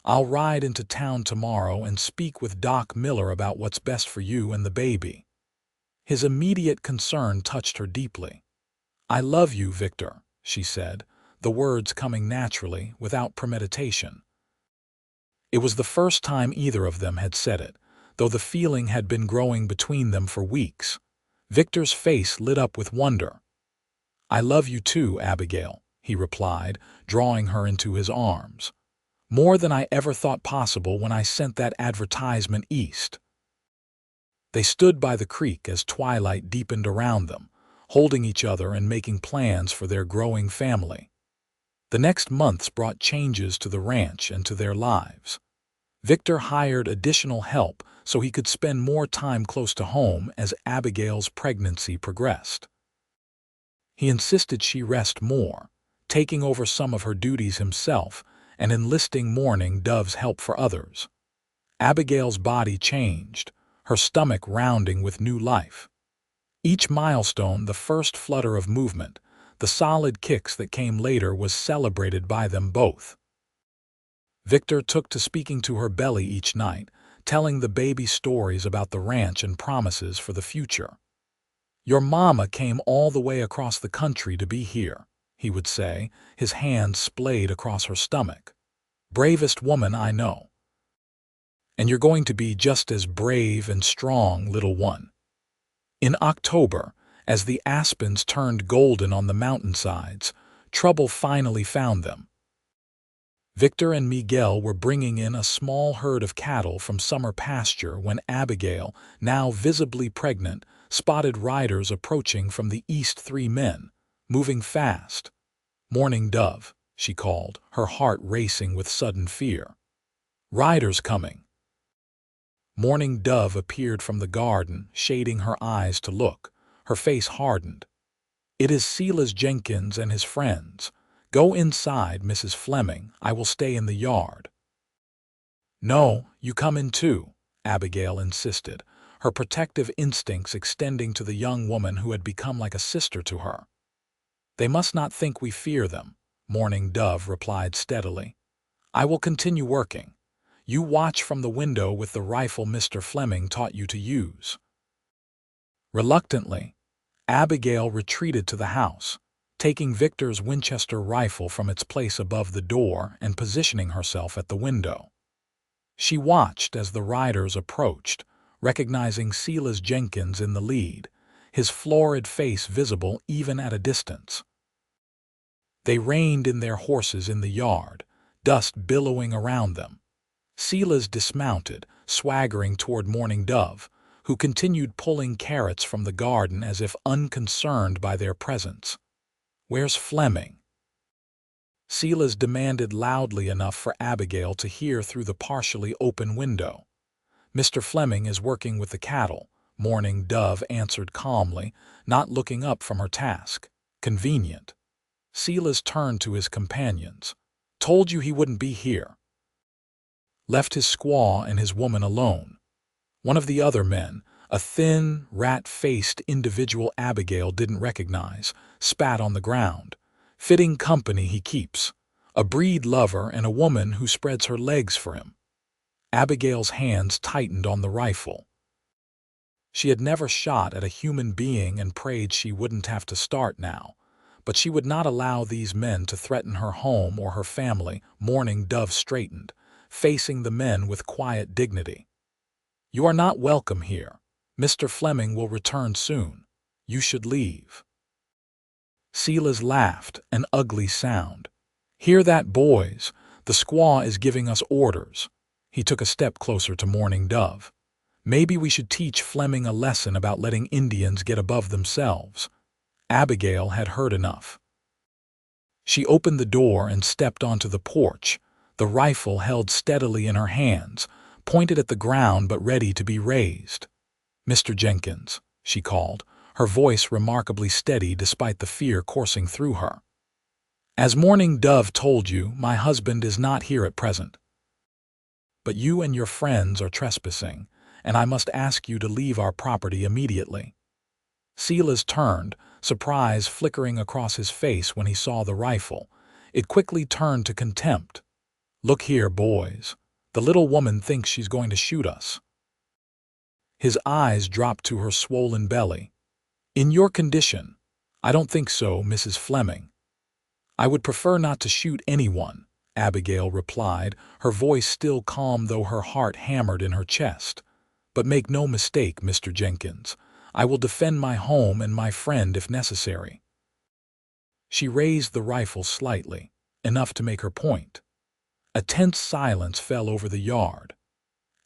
I'll ride into town tomorrow and speak with Doc Miller about what's best for you and the baby." His immediate concern touched her deeply. "I love you, Victor," she said, the words coming naturally, without premeditation. It was the first time either of them had said it, though the feeling had been growing between them for weeks. Victor's face lit up with wonder. "I love you too, Abigail," he replied, drawing her into his arms. "More than I ever thought possible when I sent that advertisement east." They stood by the creek as twilight deepened around them, holding each other and making plans for their growing family. The next months brought changes to the ranch and to their lives. Victor hired additional help so he could spend more time close to home as Abigail's pregnancy progressed. He insisted she rest more, taking over some of her duties himself and enlisting Mourning Dove's help for others. Abigail's body changed, her stomach rounding with new life. Each milestone, the first flutter of movement, the solid kicks that came later, was celebrated by them both. Victor took to speaking to her belly each night, telling the baby stories about the ranch and promises for the future. "Your mama came all the way across the country to be here," he would say, his hands splayed across her stomach. "Bravest woman I know. And you're going to be just as brave and strong, little one." In October, as the aspens turned golden on the mountainsides, trouble finally found them. Victor and Miguel were bringing in a small herd of cattle from summer pasture when Abigail, now visibly pregnant, spotted riders approaching from the east. 3 men, moving fast. "Mourning Dove," she called, her heart racing with sudden fear. "Riders coming." Mourning Dove appeared from the garden, shading her eyes to look. Her face hardened. "It is Silas Jenkins and his friends. Go inside, Mrs. Fleming. I will stay in the yard." "No, you come in too," Abigail insisted, her protective instincts extending to the young woman who had become like a sister to her. "They must not think we fear them," Mourning Dove replied steadily. "I will continue working. You watch from the window with the rifle Mr. Fleming taught you to use." Reluctantly, Abigail retreated to the house, taking Victor's Winchester rifle from its place above the door and positioning herself at the window. She watched as the riders approached, recognizing Silas Jenkins in the lead, his florid face visible even at a distance. They reined in their horses in the yard, dust billowing around them. Silas dismounted, swaggering toward Mourning Dove, who continued pulling carrots from the garden as if unconcerned by their presence. "Where's Fleming?" Silas demanded loudly enough for Abigail to hear through the partially open window. "Mr. Fleming is working with the cattle," Mourning Dove answered calmly, not looking up from her task. "Convenient." Silas turned to his companions. "Told you he wouldn't be here." Left his squaw and his woman alone. One of the other men, a thin, rat-faced individual Abigail didn't recognize, spat on the ground. "Fitting company he keeps. A breed lover and a woman who spreads her legs for him." Abigail's hands tightened on the rifle. She had never shot at a human being and prayed she wouldn't have to start now, but she would not allow these men to threaten her home or her family. Mourning Dove straightened, facing the men with quiet dignity. "You are not welcome here. Mr. Fleming will return soon. You should leave." Silas laughed, an ugly sound. "Hear that, boys? The squaw is giving us orders." He took a step closer to Mourning Dove. "Maybe we should teach Fleming a lesson about letting Indians get above themselves." Abigail had heard enough. She opened the door and stepped onto the porch, the rifle held steadily in her hands, pointed at the ground but ready to be raised. "Mr. Jenkins," she called, her voice remarkably steady despite the fear coursing through her. "As Mourning Dove told you, my husband is not here at present. But you and your friends are trespassing, and I must ask you to leave our property immediately." Silas turned, surprise flickering across his face when he saw the rifle. It quickly turned to contempt. "Look here, boys. The little woman thinks she's going to shoot us." His eyes dropped to her swollen belly. "In your condition, I don't think so, Mrs. Fleming." "I would prefer not to shoot anyone," Abigail replied, her voice still calm though her heart hammered in her chest. "But make no mistake, Mr. Jenkins. I will defend my home and my friend if necessary." She raised the rifle slightly, enough to make her point. A tense silence fell over the yard.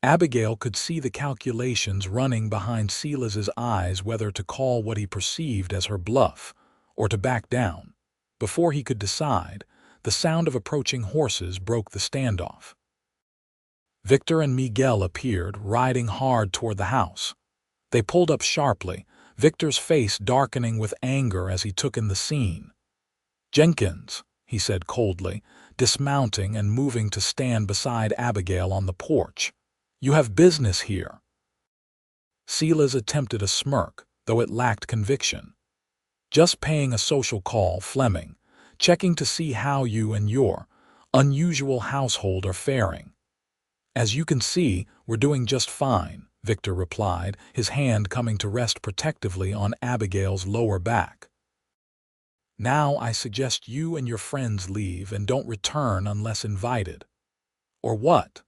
Abigail could see the calculations running behind Silas's eyes whether to call what he perceived as her bluff or to back down. Before he could decide, the sound of approaching horses broke the standoff. Victor and Miguel appeared, riding hard toward the house. They pulled up sharply, Victor's face darkening with anger as he took in the scene. "Jenkins," he said coldly, dismounting and moving to stand beside Abigail on the porch. "You have business here." Silas attempted a smirk, though it lacked conviction. "Just paying a social call, Fleming, checking to see how you and your unusual household are faring." "As you can see, we're doing just fine," Victor replied, his hand coming to rest protectively on Abigail's lower back. "Now I suggest you and your friends leave and don't return unless invited." "Or what?"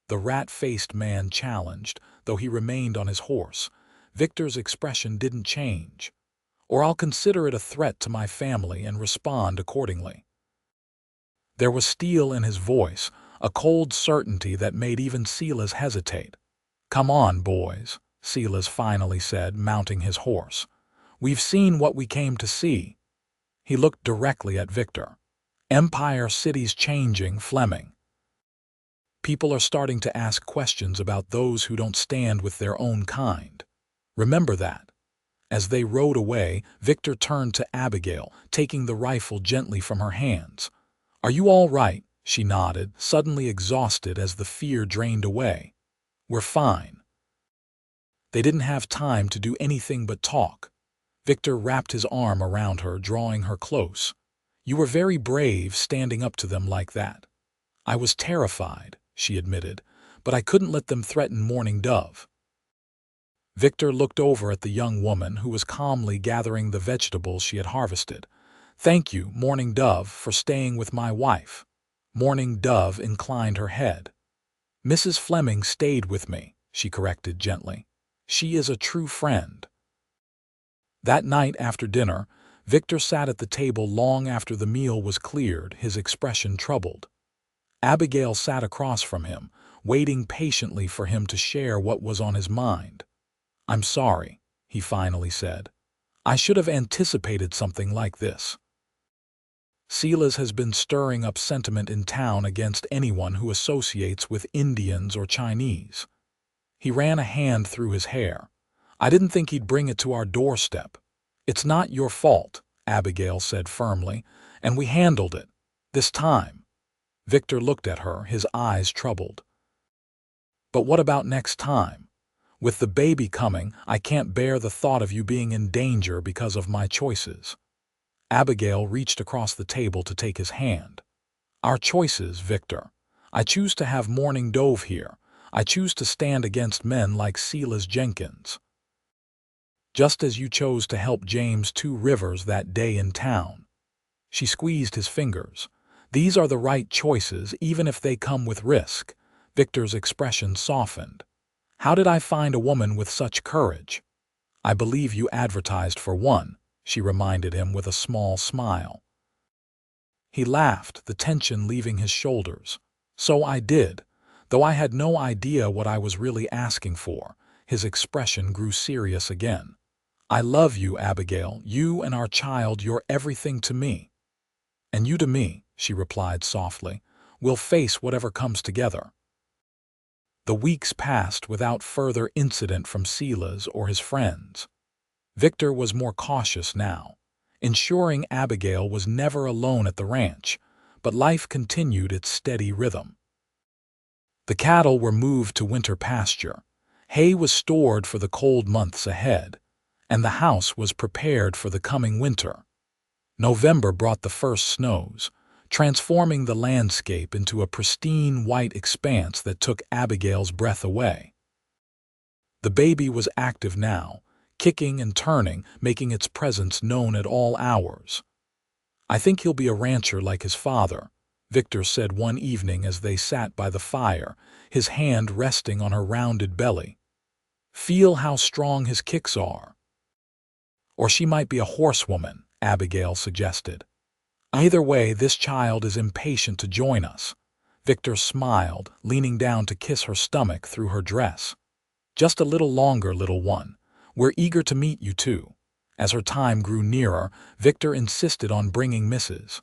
the rat-faced man challenged, though he remained on his horse. Victor's expression didn't change. "Or I'll consider it a threat to my family and respond accordingly." There was steel in his voice, a cold certainty that made even Silas hesitate. "Come on, boys," Silas finally said, mounting his horse. "We've seen what we came to see." He looked directly at Victor. "Empire City's changing, Fleming. People are starting to ask questions about those who don't stand with their own kind. Remember that." As they rode away, Victor turned to Abigail, taking the rifle gently from her hands. "Are you all right?" she nodded, suddenly exhausted as the fear drained away. "We're fine." They didn't have time to do anything but talk. Victor wrapped his arm around her, drawing her close. "You were very brave standing up to them like that." "I was terrified," she admitted, "but I couldn't let them threaten Morning Dove." Victor looked over at the young woman who was calmly gathering the vegetables she had harvested. "Thank you, Morning Dove, for staying with my wife." Morning Dove inclined her head. "Mrs. Fleming stayed with me," she corrected gently. "She is a true friend." That night after dinner, Victor sat at the table long after the meal was cleared, his expression troubled. Abigail sat across from him, waiting patiently for him to share what was on his mind. "I'm sorry," he finally said. "I should have anticipated something like this. Silas has been stirring up sentiment in town against anyone who associates with Indians or Chinese." He ran a hand through his hair. "I didn't think he'd bring it to our doorstep." "It's not your fault," Abigail said firmly, "and we handled it. This time." Victor looked at her, his eyes troubled. "But what about next time? With the baby coming, I can't bear the thought of you being in danger because of my choices." Abigail reached across the table to take his hand. "Our choices, Victor. I choose to have Morning Dove here. I choose to stand against men like Silas Jenkins. Just as you chose to help James Two Rivers that day in town." She squeezed his fingers. "These are the right choices, even if they come with risk." Victor's expression softened. "How did I find a woman with such courage?" "I believe you advertised for one," she reminded him with a small smile. He laughed, the tension leaving his shoulders. "So I did, though I had no idea what I was really asking for." His expression grew serious again. "I love you, Abigail, you and our child, you're everything to me." "And you to me," she replied softly. "We'll face whatever comes together." The weeks passed without further incident from Silas or his friends. Victor was more cautious now, ensuring Abigail was never alone at the ranch, but life continued its steady rhythm. The cattle were moved to winter pasture, hay was stored for the cold months ahead, and the house was prepared for the coming winter. November brought the first snows, transforming the landscape into a pristine white expanse that took Abigail's breath away. The baby was active now, kicking and turning, making its presence known at all hours. "I think he'll be a rancher like his father," Victor said one evening as they sat by the fire, his hand resting on her rounded belly. "Feel how strong his kicks are." "Or she might be a horsewoman," Abigail suggested. "Either way, this child is impatient to join us." Victor smiled, leaning down to kiss her stomach through her dress. "Just a little longer, little one. We're eager to meet you too." As her time grew nearer, Victor insisted on bringing Mrs.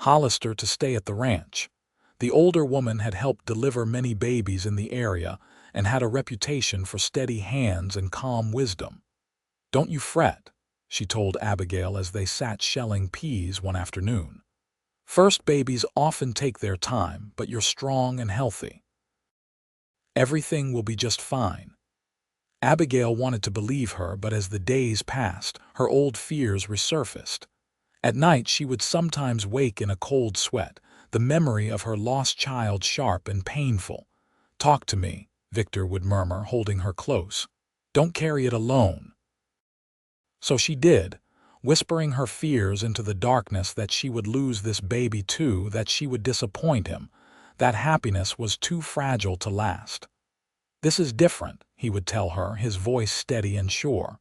Hollister to stay at the ranch. The older woman had helped deliver many babies in the area and had a reputation for steady hands and calm wisdom. "Don't you fret," she told Abigail as they sat shelling peas one afternoon. "First babies often take their time, but you're strong and healthy. Everything will be just fine." Abigail wanted to believe her, but as the days passed, her old fears resurfaced. At night she would sometimes wake in a cold sweat, the memory of her lost child sharp and painful. "Talk to me," Victor would murmur, holding her close. "Don't carry it alone." So she did, whispering her fears into the darkness, that she would lose this baby too, that she would disappoint him, that happiness was too fragile to last. "This is different," he would tell her, his voice steady and sure.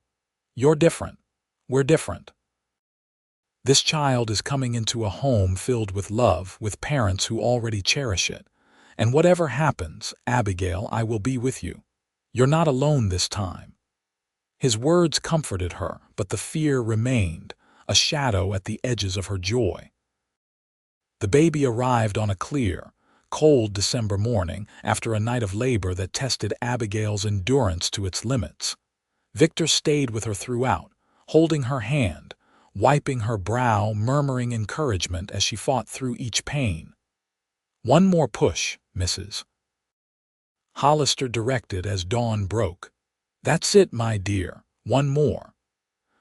"You're different. We're different. This child is coming into a home filled with love, with parents who already cherish it. And whatever happens, Abigail, I will be with you. You're not alone this time." His words comforted her, but the fear remained, a shadow at the edges of her joy. The baby arrived on a clear, cold December morning after a night of labor that tested Abigail's endurance to its limits. Victor stayed with her throughout, holding her hand, wiping her brow, murmuring encouragement as she fought through each pain. "One more push, Mrs. Hollister directed as dawn broke. "That's it, my dear, one more."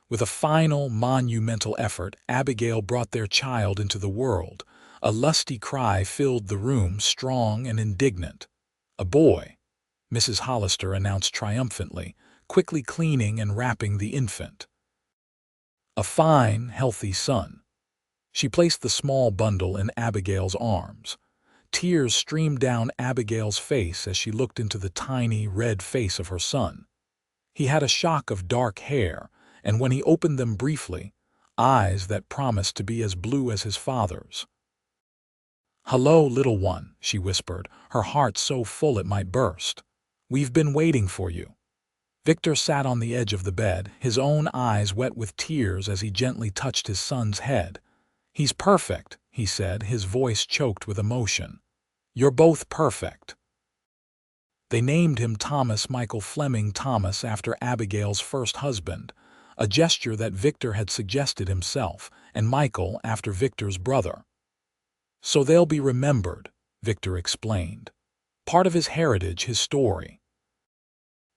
With a final, monumental effort, Abigail brought their child into the world. A lusty cry filled the room, strong and indignant. "A boy," Mrs. Hollister announced triumphantly, quickly cleaning and wrapping the infant. "A fine, healthy son." She placed the small bundle in Abigail's arms. Tears streamed down Abigail's face as she looked into the tiny, red face of her son. He had a shock of dark hair, and when he opened them briefly, eyes that promised to be as blue as his father's. "Hello, little one," she whispered, her heart so full it might burst. "We've been waiting for you." Victor sat on the edge of the bed, his own eyes wet with tears as he gently touched his son's head. "He's perfect," he said, his voice choked with emotion. "You're both perfect." They named him Thomas Michael Fleming, Thomas after Abigail's first husband, a gesture that Victor had suggested himself, and Michael after Victor's brother. "So they'll be remembered," Victor explained. "Part of his heritage, his story."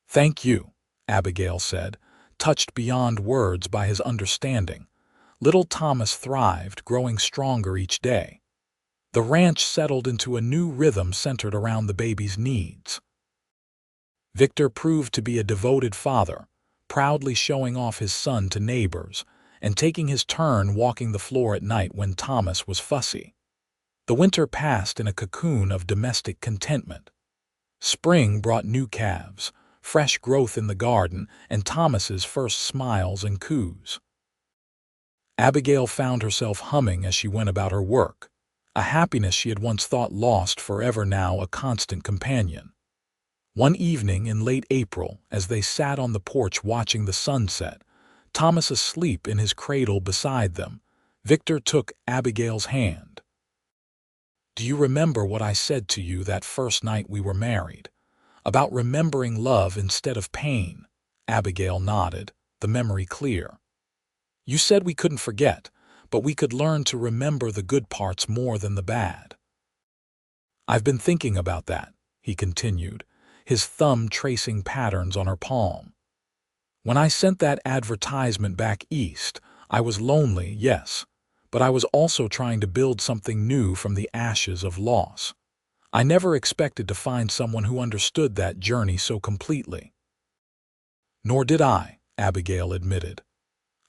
"Thank you," Abigail said, touched beyond words by his understanding. Little Thomas thrived, growing stronger each day. The ranch settled into a new rhythm centered around the baby's needs. Victor proved to be a devoted father, proudly showing off his son to neighbors and taking his turn walking the floor at night when Thomas was fussy. The winter passed in a cocoon of domestic contentment. Spring brought new calves, fresh growth in the garden, and Thomas's first smiles and coos. Abigail found herself humming as she went about her work, a happiness she had once thought lost forever, now a constant companion. One evening in late April, as they sat on the porch watching the sunset, Thomas asleep in his cradle beside them, Victor took Abigail's hand. "Do you remember what I said to you that first night we were married? About remembering love instead of pain?" Abigail nodded, the memory clear. "You said we couldn't forget, but we could learn to remember the good parts more than the bad." "I've been thinking about that," he continued, his thumb tracing patterns on her palm. "When I sent that advertisement back east, I was lonely, yes, but I was also trying to build something new from the ashes of loss. I never expected to find someone who understood that journey so completely." "Nor did I," Abigail admitted.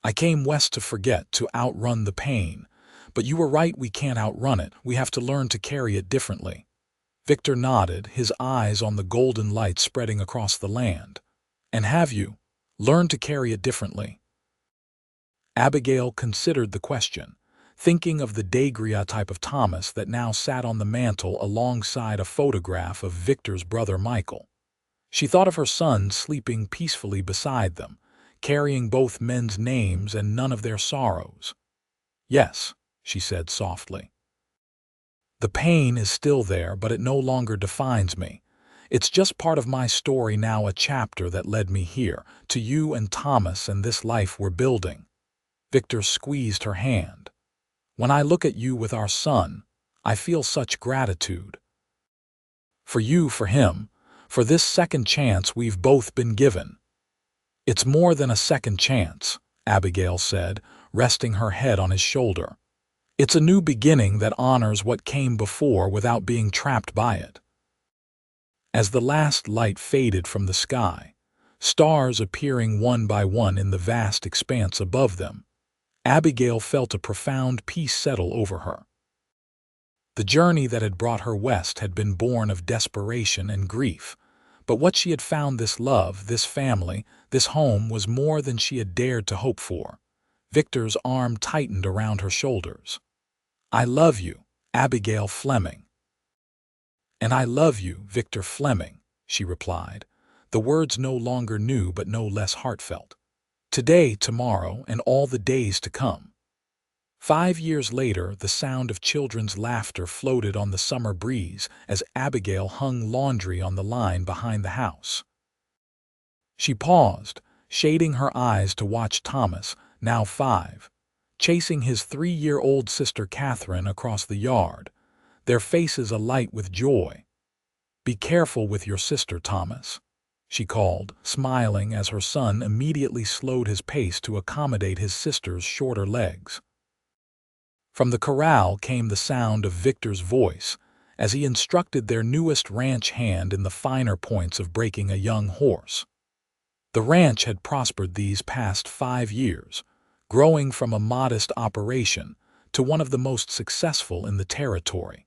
"I came west to forget, to outrun the pain. But you were right, we can't outrun it, we have to learn to carry it differently." Victor nodded, his eyes on the golden light spreading across the land. "And have you learned to carry it differently?" Abigail considered the question, thinking of the daguerreotype of Thomas that now sat on the mantel alongside a photograph of Victor's brother Michael. She thought of her son sleeping peacefully beside them, carrying both men's names and none of their sorrows. "Yes," she said softly. "The pain is still there, but it no longer defines me. It's just part of my story now, a chapter that led me here, to you and Thomas and this life we're building." Victor squeezed her hand. "When I look at you with our son, I feel such gratitude. For you, for him, for this second chance we've both been given." "It's more than a second chance," Abigail said, resting her head on his shoulder. "It's a new beginning that honors what came before without being trapped by it." As the last light faded from the sky, stars appearing one by one in the vast expanse above them, Abigail felt a profound peace settle over her. The journey that had brought her west had been born of desperation and grief, but what she had found, this love, this family, this home, was more than she had dared to hope for. Victor's arm tightened around her shoulders. "I love you, Abigail Fleming." "And I love you, Victor Fleming," she replied, the words no longer new but no less heartfelt. "Today, tomorrow, and all the days to come." 5 years later, the sound of children's laughter floated on the summer breeze as Abigail hung laundry on the line behind the house. She paused, shading her eyes to watch Thomas, now 5, chasing his 3-year-old sister Catherine across the yard, their faces alight with joy. "Be careful with your sister, Thomas," she called, smiling as her son immediately slowed his pace to accommodate his sister's shorter legs. From the corral came the sound of Victor's voice as he instructed their newest ranch hand in the finer points of breaking a young horse. The ranch had prospered these past 5 years, growing from a modest operation to one of the most successful in the territory.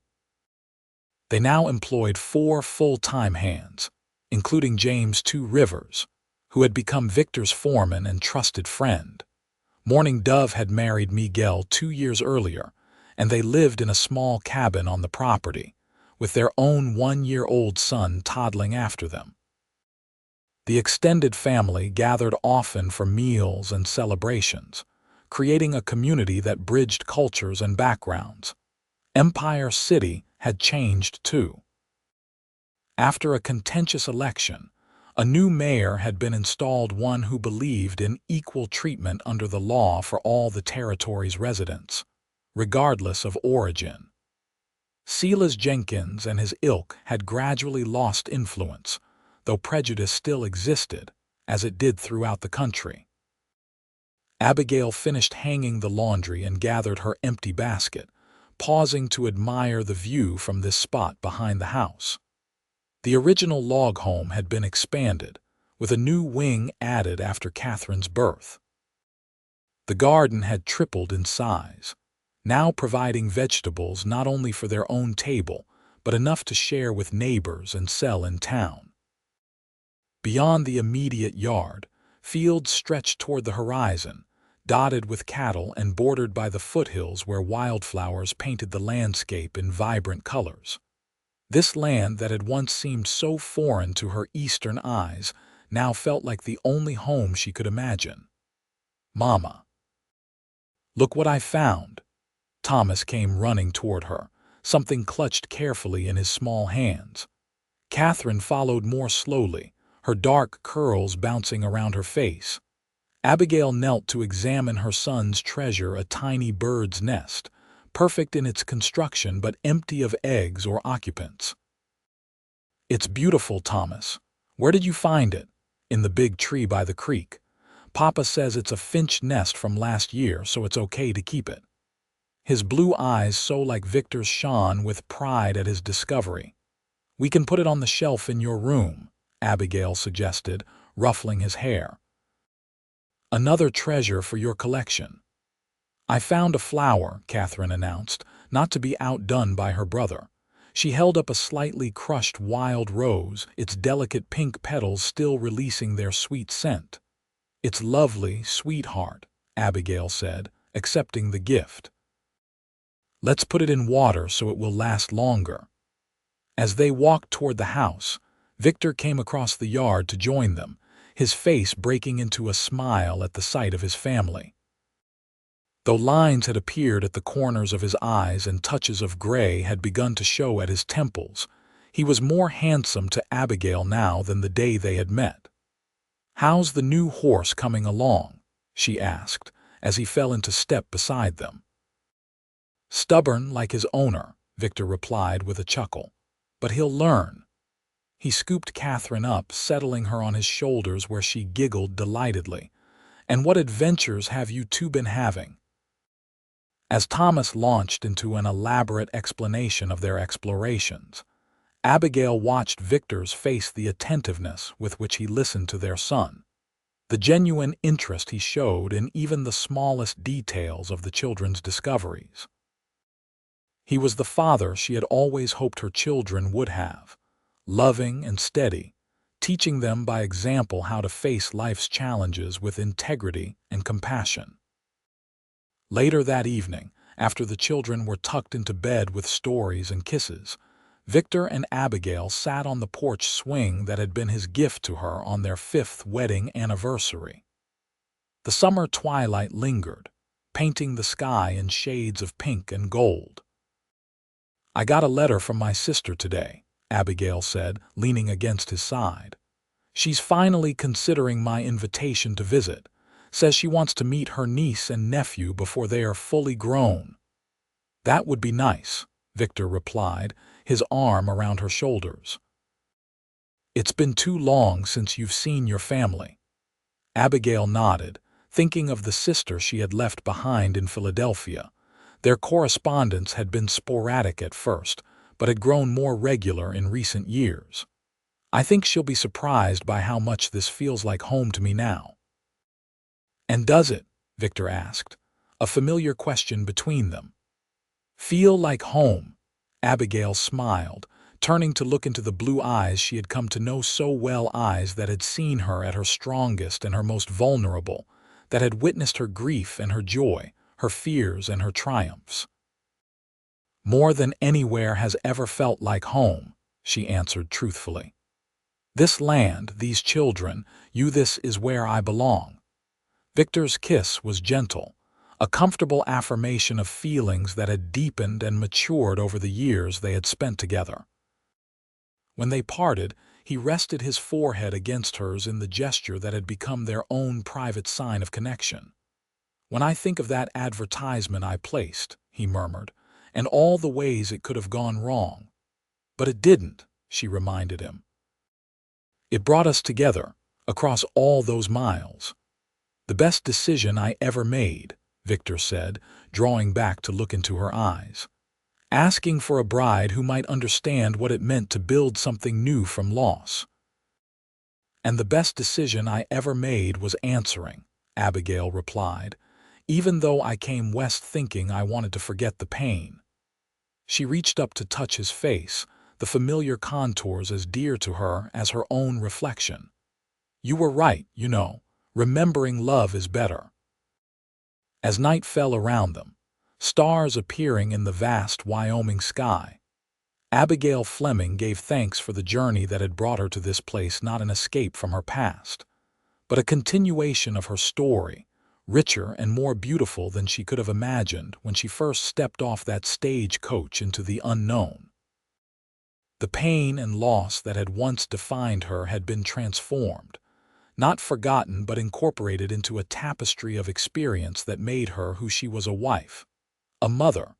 They now employed 4 full-time hands, including James 2 Rivers, who had become Victor's foreman and trusted friend. Morning Dove had married Miguel 2 years earlier, and they lived in a small cabin on the property, with their own 1-year-old son toddling after them. The extended family gathered often for meals and celebrations, creating a community that bridged cultures and backgrounds. Empire City had changed too. After a contentious election, a new mayor had been installed, one who believed in equal treatment under the law for all the territory's residents, regardless of origin. Silas Jenkins and his ilk had gradually lost influence, though prejudice still existed, as it did throughout the country. Abigail finished hanging the laundry and gathered her empty basket, pausing to admire the view from this spot behind the house. The original log home had been expanded, with a new wing added after Catherine's birth. The garden had tripled in size, now providing vegetables not only for their own table, but enough to share with neighbors and sell in town. Beyond the immediate yard, fields stretched toward the horizon, dotted with cattle and bordered by the foothills where wildflowers painted the landscape in vibrant colors. This land that had once seemed so foreign to her eastern eyes now felt like the only home she could imagine. "Mama, look what I found." Thomas came running toward her, something clutched carefully in his small hands. Catherine followed more slowly, her dark curls bouncing around her face. Abigail knelt to examine her son's treasure, a tiny bird's nest, perfect in its construction but empty of eggs or occupants. "It's beautiful, Thomas. Where did you find it?" "In the big tree by the creek. Papa says it's a finch nest from last year, so it's okay to keep it." His blue eyes, so like Victor's, shone with pride at his discovery. "We can put it on the shelf in your room," Abigail suggested, ruffling his hair. "Another treasure for your collection." "I found a flower," Catherine announced, not to be outdone by her brother. She held up a slightly crushed wild rose, its delicate pink petals still releasing their sweet scent. "It's lovely, sweetheart," Abigail said, accepting the gift. Let's put it in water so it will last longer." As they walked toward the house, Victor came across the yard to join them, his face breaking into a smile at the sight of his family. Though lines had appeared at the corners of his eyes and touches of gray had begun to show at his temples, he was more handsome to Abigail now than the day they had met. "How's the new horse coming along?" she asked, as he fell into step beside them. "Stubborn like his owner," Victor replied with a chuckle. "But he'll learn." He scooped Catherine up, settling her on his shoulders where she giggled delightedly. "And what adventures have you two been having?" As Thomas launched into an elaborate explanation of their explorations, Abigail watched Victor's face the attentiveness with which he listened to their son, the genuine interest he showed in even the smallest details of the children's discoveries. He was the father she had always hoped her children would have, loving and steady, teaching them by example how to face life's challenges with integrity and compassion. Later that evening, after the children were tucked into bed with stories and kisses, Victor and Abigail sat on the porch swing that had been his gift to her on their 5th wedding anniversary. The summer twilight lingered, painting the sky in shades of pink and gold. "I got a letter from my sister today," Abigail said, leaning against his side. "She's finally considering my invitation to visit. Says she wants to meet her niece and nephew before they are fully grown." "That would be nice," Victor replied, his arm around her shoulders. "It's been too long since you've seen your family." Abigail nodded, thinking of the sister she had left behind in Philadelphia. Their correspondence had been sporadic at first, but had grown more regular in recent years. "I think she'll be surprised by how much this feels like home to me now." "And does it?" Victor asked, a familiar question between them. "Feel like home?" Abigail smiled, turning to look into the blue eyes she had come to know so well, eyes that had seen her at her strongest and her most vulnerable, that had witnessed her grief and her joy, her fears and her triumphs. "More than anywhere has ever felt like home," she answered truthfully. "This land, these children, this is where I belong." Victor's kiss was gentle, a comfortable affirmation of feelings that had deepened and matured over the years they had spent together. When they parted, he rested his forehead against hers in the gesture that had become their own private sign of connection. "When I think of that advertisement I placed," he murmured, "and all the ways it could have gone wrong." "But it didn't," she reminded him. "It brought us together, across all those miles." "The best decision I ever made," Victor said, drawing back to look into her eyes. "Asking for a bride who might understand what it meant to build something new from loss." "And the best decision I ever made was answering," Abigail replied, "even though I came west thinking I wanted to forget the pain." She reached up to touch his face, the familiar contours as dear to her as her own reflection. "You were right, remembering love is better." As night fell around them, stars appearing in the vast Wyoming sky, Abigail Fleming gave thanks for the journey that had brought her to this place, not an escape from her past, but a continuation of her story, richer and more beautiful than she could have imagined when she first stepped off that stagecoach into the unknown. The pain and loss that had once defined her had been transformed, not forgotten but incorporated into a tapestry of experience that made her who she was: a wife, a mother,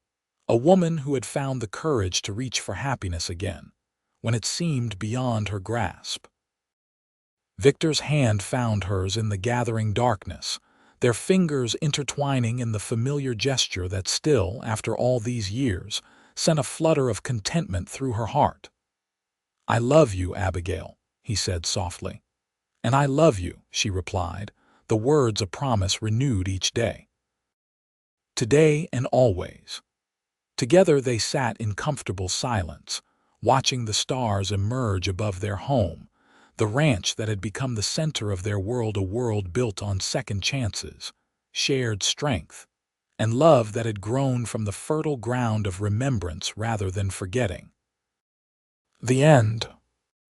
a woman who had found the courage to reach for happiness again, when it seemed beyond her grasp. Victor's hand found hers in the gathering darkness, their fingers intertwining in the familiar gesture that still, after all these years, sent a flutter of contentment through her heart. "I love you, Abigail," he said softly. "And I love you," she replied, the words a promise renewed each day. Today and always. Together they sat in comfortable silence, watching the stars emerge above their home, the ranch that had become the center of their world, a world built on second chances, shared strength, and love that had grown from the fertile ground of remembrance rather than forgetting. The end.